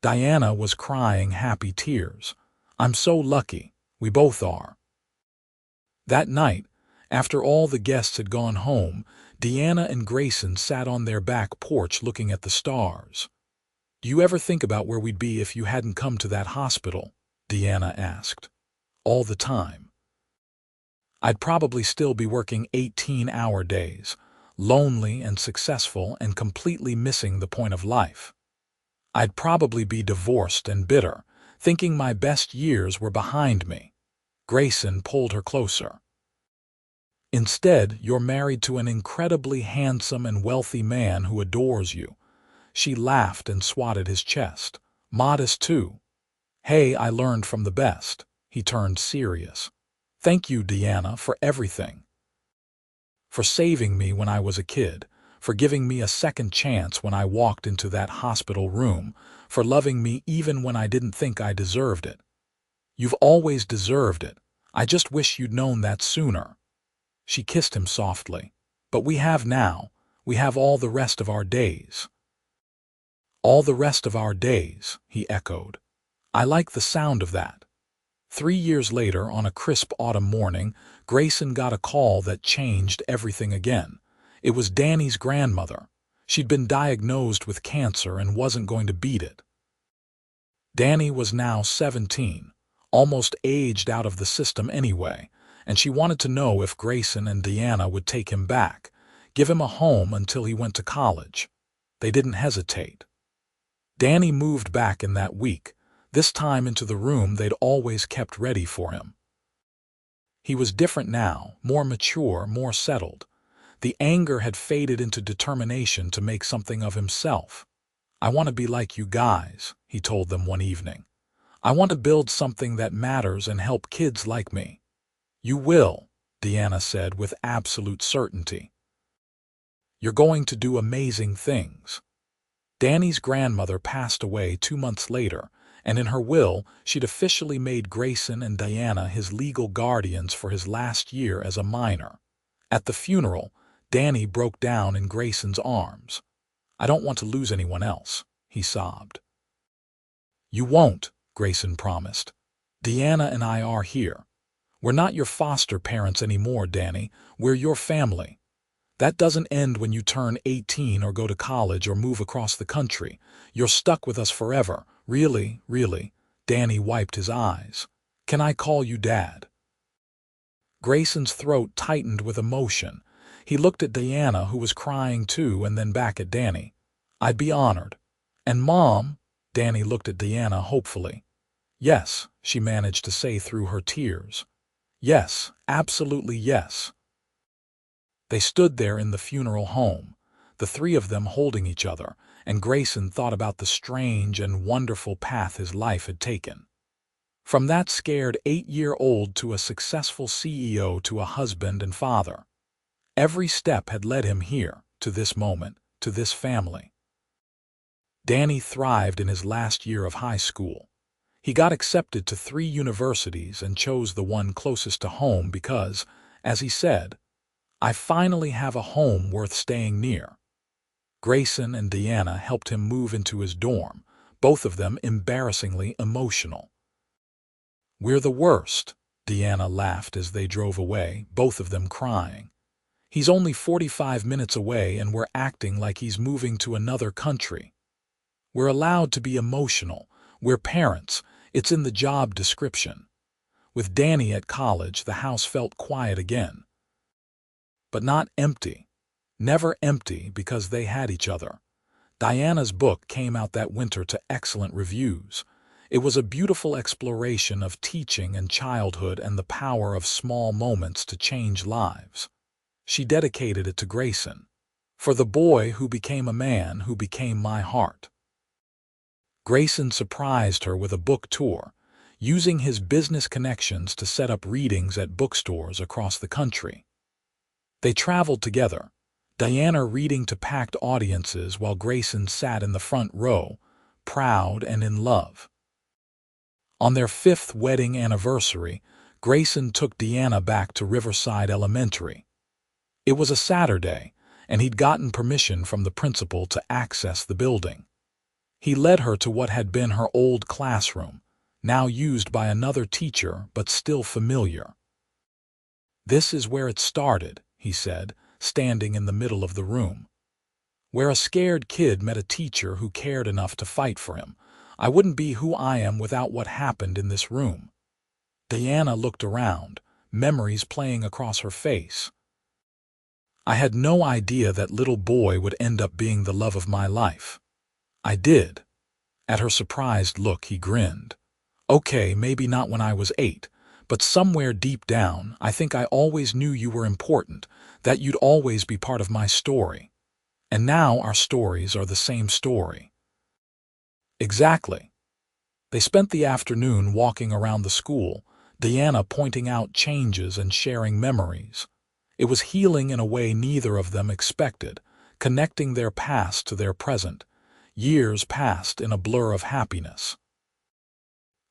Diana was crying happy tears. "I'm so lucky. We both are." That night, after all the guests had gone home, Diana and Grayson sat on their back porch looking at the stars. "Do you ever think about where we'd be if you hadn't come to that hospital?" Diana asked. "All the time. I'd probably still be working 18-hour days, lonely and successful and completely missing the point of life. I'd probably be divorced and bitter, thinking my best years were behind me." Grayson pulled her closer. "Instead, you're married to an incredibly handsome and wealthy man who adores you." She laughed and swatted his chest. "Modest, too. Hey, I learned from the best." He turned serious. "Thank you, Diana, for everything. For saving me when I was a kid, for giving me a second chance when I walked into that hospital room, for loving me even when I didn't think I deserved it. You've always deserved it. I just wish you'd known that sooner." She kissed him softly. "But we have now. We have all the rest of our days." "All the rest of our days," he echoed. "I like the sound of that." 3 years later, on a crisp autumn morning, Grayson got a call that changed everything again. It was Danny's grandmother. She'd been diagnosed with cancer and wasn't going to beat it. Danny was now 17, almost aged out of the system anyway, and she wanted to know if Grayson and Diana would take him back, give him a home until he went to college. They didn't hesitate. Danny moved back in that week, this time into the room they'd always kept ready for him. He was different now, more mature, more settled. The anger had faded into determination to make something of himself. "I want to be like you guys," he told them one evening. "I want to build something that matters and help kids like me." "You will," Diana said with absolute certainty. "You're going to do amazing things." Danny's grandmother passed away 2 months later, and in her will, she'd officially made Grayson and Diana his legal guardians for his last year as a minor. At the funeral, Danny broke down in Grayson's arms. "I don't want to lose anyone else," he sobbed. "You won't," Grayson promised. "Diana and I are here. We're not your foster parents anymore, Danny. We're your family. That doesn't end when you turn 18 or go to college or move across the country. You're stuck with us forever. Really, really." Danny wiped his eyes. "Can I call you Dad?" Grayson's throat tightened with emotion. He looked at Diana, who was crying too, and then back at Danny. "I'd be honored." "And Mom?" Danny looked at Diana hopefully. "Yes," she managed to say through her tears. "Yes, absolutely yes." They stood there in the funeral home, the three of them holding each other, and Grayson thought about the strange and wonderful path his life had taken. From that scared 8-year-old to a successful CEO to a husband and father. Every step had led him here, to this moment, to this family. Danny thrived in his last year of high school. He got accepted to 3 universities and chose the one closest to home because, as he said, "I finally have a home worth staying near." Grayson and Diana helped him move into his dorm, both of them embarrassingly emotional. "We're the worst," Diana laughed as they drove away, both of them crying. "He's only 45 minutes away and we're acting like he's moving to another country. We're allowed to be emotional. We're parents. It's in the job description." With Danny at college, the house felt quiet again. But not empty. Never empty, because they had each other. Diana's book came out that winter to excellent reviews. It was a beautiful exploration of teaching and childhood and the power of small moments to change lives. She dedicated it to Grayson. "For the boy who became a man who became my heart." Grayson surprised her with a book tour, using his business connections to set up readings at bookstores across the country. They traveled together, Diana reading to packed audiences while Grayson sat in the front row, proud and in love. On their 5th wedding anniversary, Grayson took Diana back to Riverside Elementary. It was a Saturday, and he'd gotten permission from the principal to access the building. He led her to what had been her old classroom, now used by another teacher but still familiar. "This is where it started," he said, standing in the middle of the room. "Where a scared kid met a teacher who cared enough to fight for him. I wouldn't be who I am without what happened in this room." Diana looked around, memories playing across her face. "I had no idea that little boy would end up being the love of my life." "I did." At her surprised look, he grinned. "Okay, maybe not when I was 8, but somewhere deep down, I think I always knew you were important, that you'd always be part of my story. And now our stories are the same story." "Exactly." They spent the afternoon walking around the school, Diana pointing out changes and sharing memories. It was healing in a way neither of them expected, connecting their past to their present. Years passed in a blur of happiness.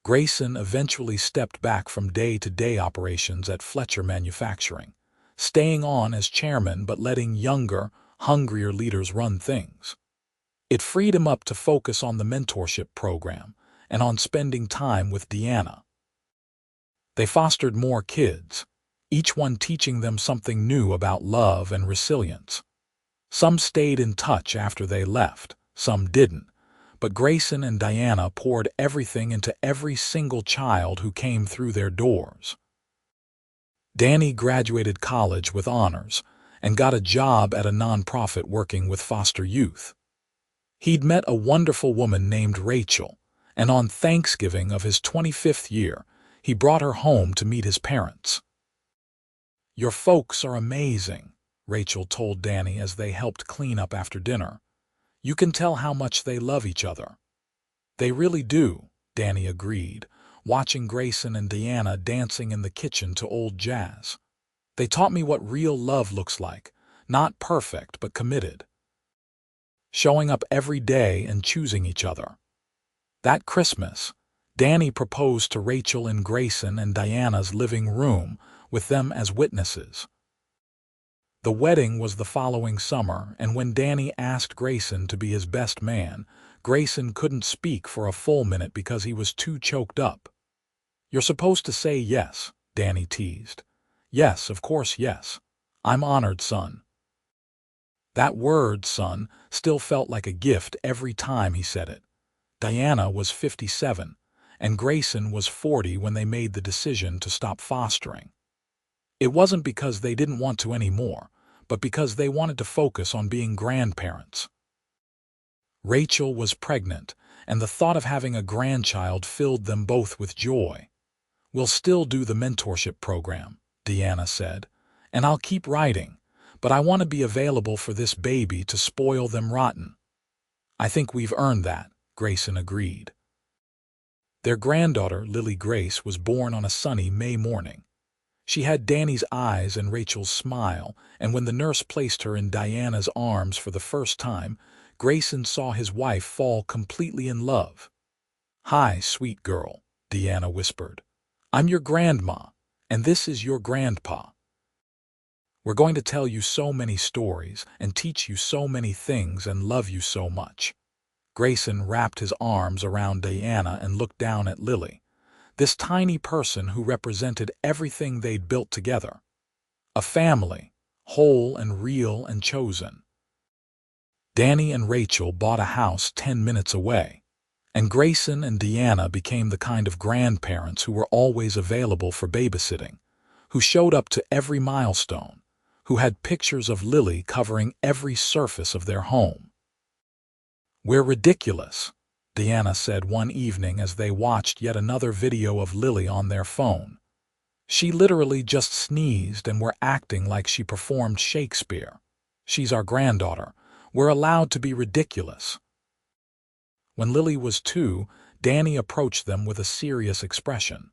Grayson eventually stepped back from day-to-day operations at Fletcher Manufacturing, staying on as chairman but letting younger, hungrier leaders run things. It freed him up to focus on the mentorship program and on spending time with Diana. They fostered more kids, each one teaching them something new about love and resilience. Some stayed in touch after they left, some didn't, but Grayson and Diana poured everything into every single child who came through their doors. Danny graduated college with honors and got a job at a nonprofit working with foster youth. He'd met a wonderful woman named Rachel, and on Thanksgiving of his 25th year, he brought her home to meet his parents. "Your folks are amazing," Rachel told Danny as they helped clean up after dinner. "You can tell how much they love each other." "They really do," Danny agreed, watching Grayson and Diana dancing in the kitchen to old jazz. "They taught me what real love looks like, not perfect but committed. Showing up every day and choosing each other." That Christmas, Danny proposed to Rachel in Grayson and Diana's living room, with them as witnesses. The wedding was the following summer, and when Danny asked Grayson to be his best man, Grayson couldn't speak for a full minute because he was too choked up. "You're supposed to say yes," Danny teased. "Yes, of course, yes. I'm honored, son." That word, son, still felt like a gift every time he said it. Diana was 57, and Grayson was 40 when they made the decision to stop fostering. It wasn't because they didn't want to anymore, but because they wanted to focus on being grandparents. Rachel was pregnant, and the thought of having a grandchild filled them both with joy. "We'll still do the mentorship program," Diana said, "and I'll keep writing, but I want to be available for this baby to spoil them rotten." "I think we've earned that," Grayson agreed. Their granddaughter, Lily Grace, was born on a sunny May morning. She had Danny's eyes and Rachel's smile, and when the nurse placed her in Diana's arms for the first time, Grayson saw his wife fall completely in love. "Hi, sweet girl," Diana whispered. "I'm your grandma, and this is your grandpa. We're going to tell you so many stories and teach you so many things and love you so much." Grayson wrapped his arms around Diana and looked down at Lily, this tiny person who represented everything they'd built together. A family, whole and real and chosen. Danny and Rachel bought a house 10 minutes away, and Grayson and Diana became the kind of grandparents who were always available for babysitting, who showed up to every milestone, who had pictures of Lily covering every surface of their home. "We're ridiculous," Diana said one evening as they watched yet another video of Lily on their phone. "She literally just sneezed and we're acting like she performed Shakespeare. She's our granddaughter. We're allowed to be ridiculous." When Lily was 2, Danny approached them with a serious expression.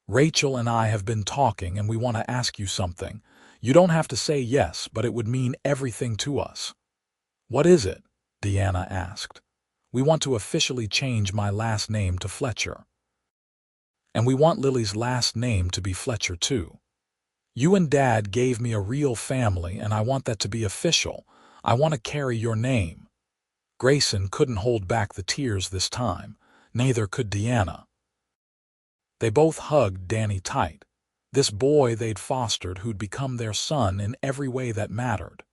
"Rachel and I have been talking and we want to ask you something. You don't have to say yes, but it would mean everything to us." "What is it?" Diana asked. "We want to officially change my last name to Fletcher. And we want Lily's last name to be Fletcher too. You and Dad gave me a real family, and I want that to be official. I want to carry your name." Grayson couldn't hold back the tears this time. Neither could Diana. They both hugged Danny tight. This boy they'd fostered who'd become their son in every way that mattered.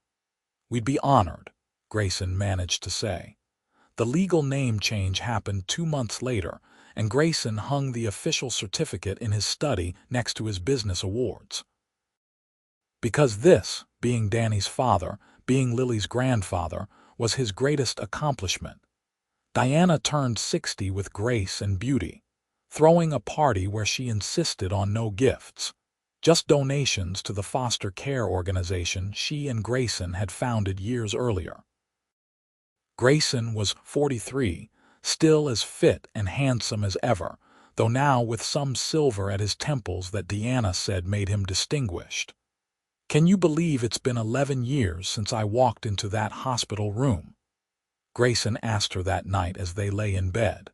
"We'd be honored," Grayson managed to say. The legal name change happened 2 months later, and Grayson hung the official certificate in his study next to his business awards. Because this, being Danny's father, being Lily's grandfather, was his greatest accomplishment. Diana turned 60 with grace and beauty, throwing a party where she insisted on no gifts, just donations to the foster care organization she and Grayson had founded years earlier. Grayson was 43, still as fit and handsome as ever, though now with some silver at his temples that Diana said made him distinguished. "Can you believe it's been 11 years since I walked into that hospital room?" Grayson asked her that night as they lay in bed.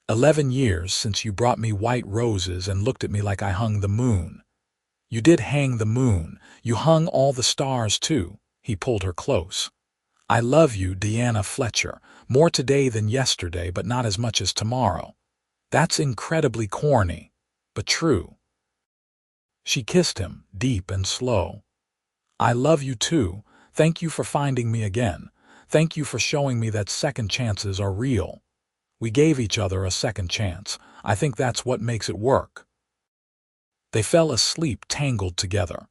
11 years since you brought me white roses and looked at me like I hung the moon." "You did hang the moon. You hung all the stars too." He pulled her close. "I love you, Diana Fletcher, more today than yesterday, but not as much as tomorrow." "That's incredibly corny, but true." She kissed him, deep and slow. "I love you too. Thank you for finding me again. Thank you for showing me that second chances are real. We gave each other a second chance. I think that's what makes it work." They fell asleep tangled together,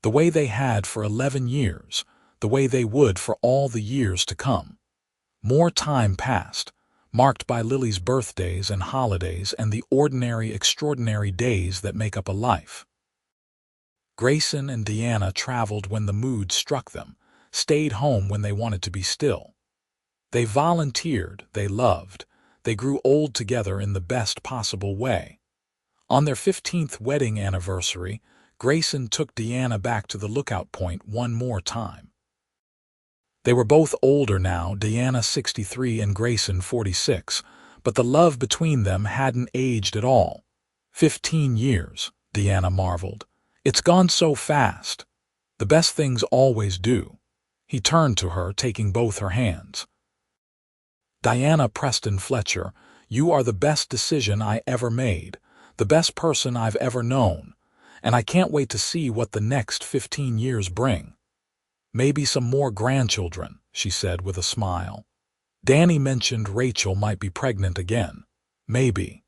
the way they had for 11 years, the way they would for all the years to come. More time passed, marked by Lily's birthdays and holidays and the ordinary, extraordinary days that make up a life. Grayson and Diana traveled when the mood struck them, stayed home when they wanted to be still. They volunteered, they loved, they grew old together in the best possible way. On their 15th wedding anniversary, Grayson took Diana back to the lookout point one more time. They were both older now, Diana 63 and Grayson 46, but the love between them hadn't aged at all. 15 years, Diana marveled. "It's gone so fast." "The best things always do." He turned to her, taking both her hands. "Diana Preston Fletcher, you are the best decision I ever made, the best person I've ever known, and I can't wait to see what the next 15 years bring." "Maybe some more grandchildren," she said with a smile. "Danny mentioned Rachel might be pregnant again. Maybe.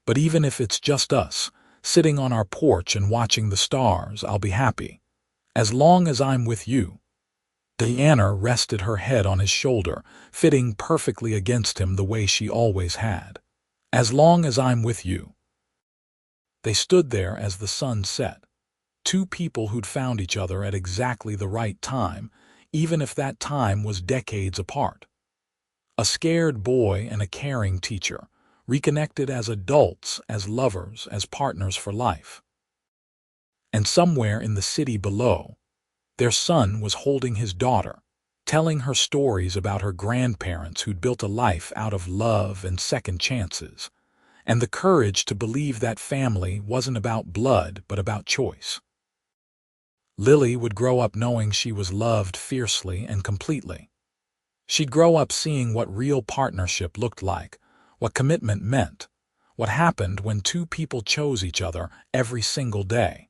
But even if it's just us, sitting on our porch and watching the stars, I'll be happy. As long as I'm with you." Diana rested her head on his shoulder, fitting perfectly against him the way she always had. "As long as I'm with you." They stood there as the sun set. Two people who'd found each other at exactly the right time, even if that time was decades apart. A scared boy and a caring teacher, reconnected as adults, as lovers, as partners for life. And somewhere in the city below, their son was holding his daughter, telling her stories about her grandparents who'd built a life out of love and second chances, and the courage to believe that family wasn't about blood but about choice. Lily would grow up knowing she was loved fiercely and completely. She'd grow up seeing what real partnership looked like, what commitment meant, what happened when two people chose each other every single day.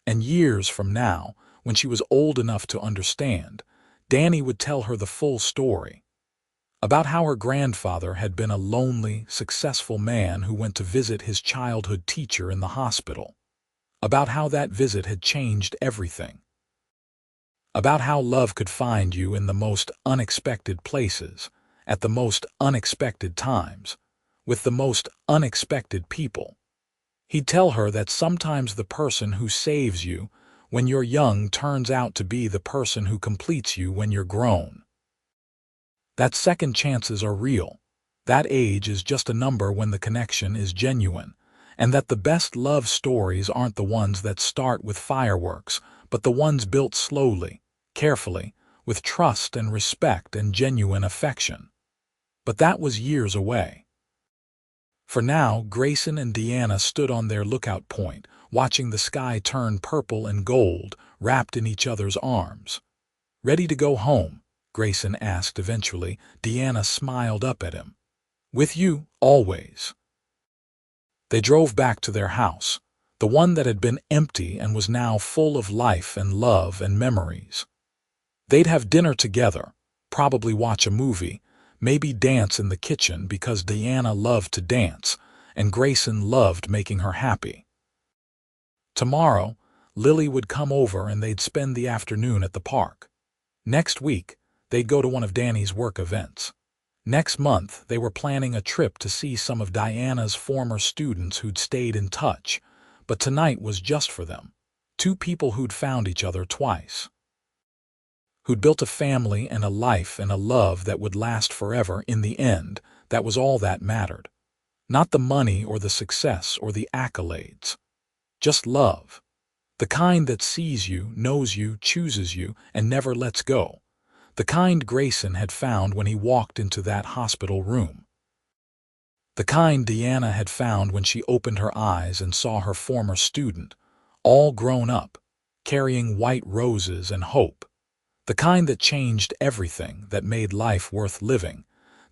And years from now, when she was old enough to understand, Danny would tell her the full story. About how her grandfather had been a lonely, successful man who went to visit his childhood teacher in the hospital. About how that visit had changed everything. About how love could find you in the most unexpected places, at the most unexpected times, with the most unexpected people. He'd tell her that sometimes the person who saves you when you're young turns out to be the person who completes you when you're grown. That second chances are real. That age is just a number when the connection is genuine, and that the best love stories aren't the ones that start with fireworks, but the ones built slowly, carefully, with trust and respect and genuine affection. But that was years away. For now, Grayson and Diana stood on their lookout point, watching the sky turn purple and gold, wrapped in each other's arms. "Ready to go home?" Grayson asked eventually. Diana smiled up at him. "With you, always." They drove back to their house, the one that had been empty and was now full of life and love and memories. They'd have dinner together, probably watch a movie, maybe dance in the kitchen because Diana loved to dance, and Grayson loved making her happy. Tomorrow, Lily would come over and they'd spend the afternoon at the park. Next week, they'd go to one of Danny's work events. Next month, they were planning a trip to see some of Diana's former students who'd stayed in touch, but tonight was just for them. Two people who'd found each other twice. Who'd built a family and a life and a love that would last forever in the end. That was all that mattered. Not the money or the success or the accolades. Just love. The kind that sees you, knows you, chooses you, and never lets go. The kind Grayson had found when he walked into that hospital room. The kind Diana had found when she opened her eyes and saw her former student, all grown up, carrying white roses and hope. The kind that changed everything, that made life worth living,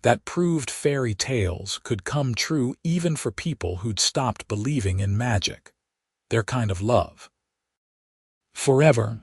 that proved fairy tales could come true even for people who'd stopped believing in magic. Their kind of love. Forever,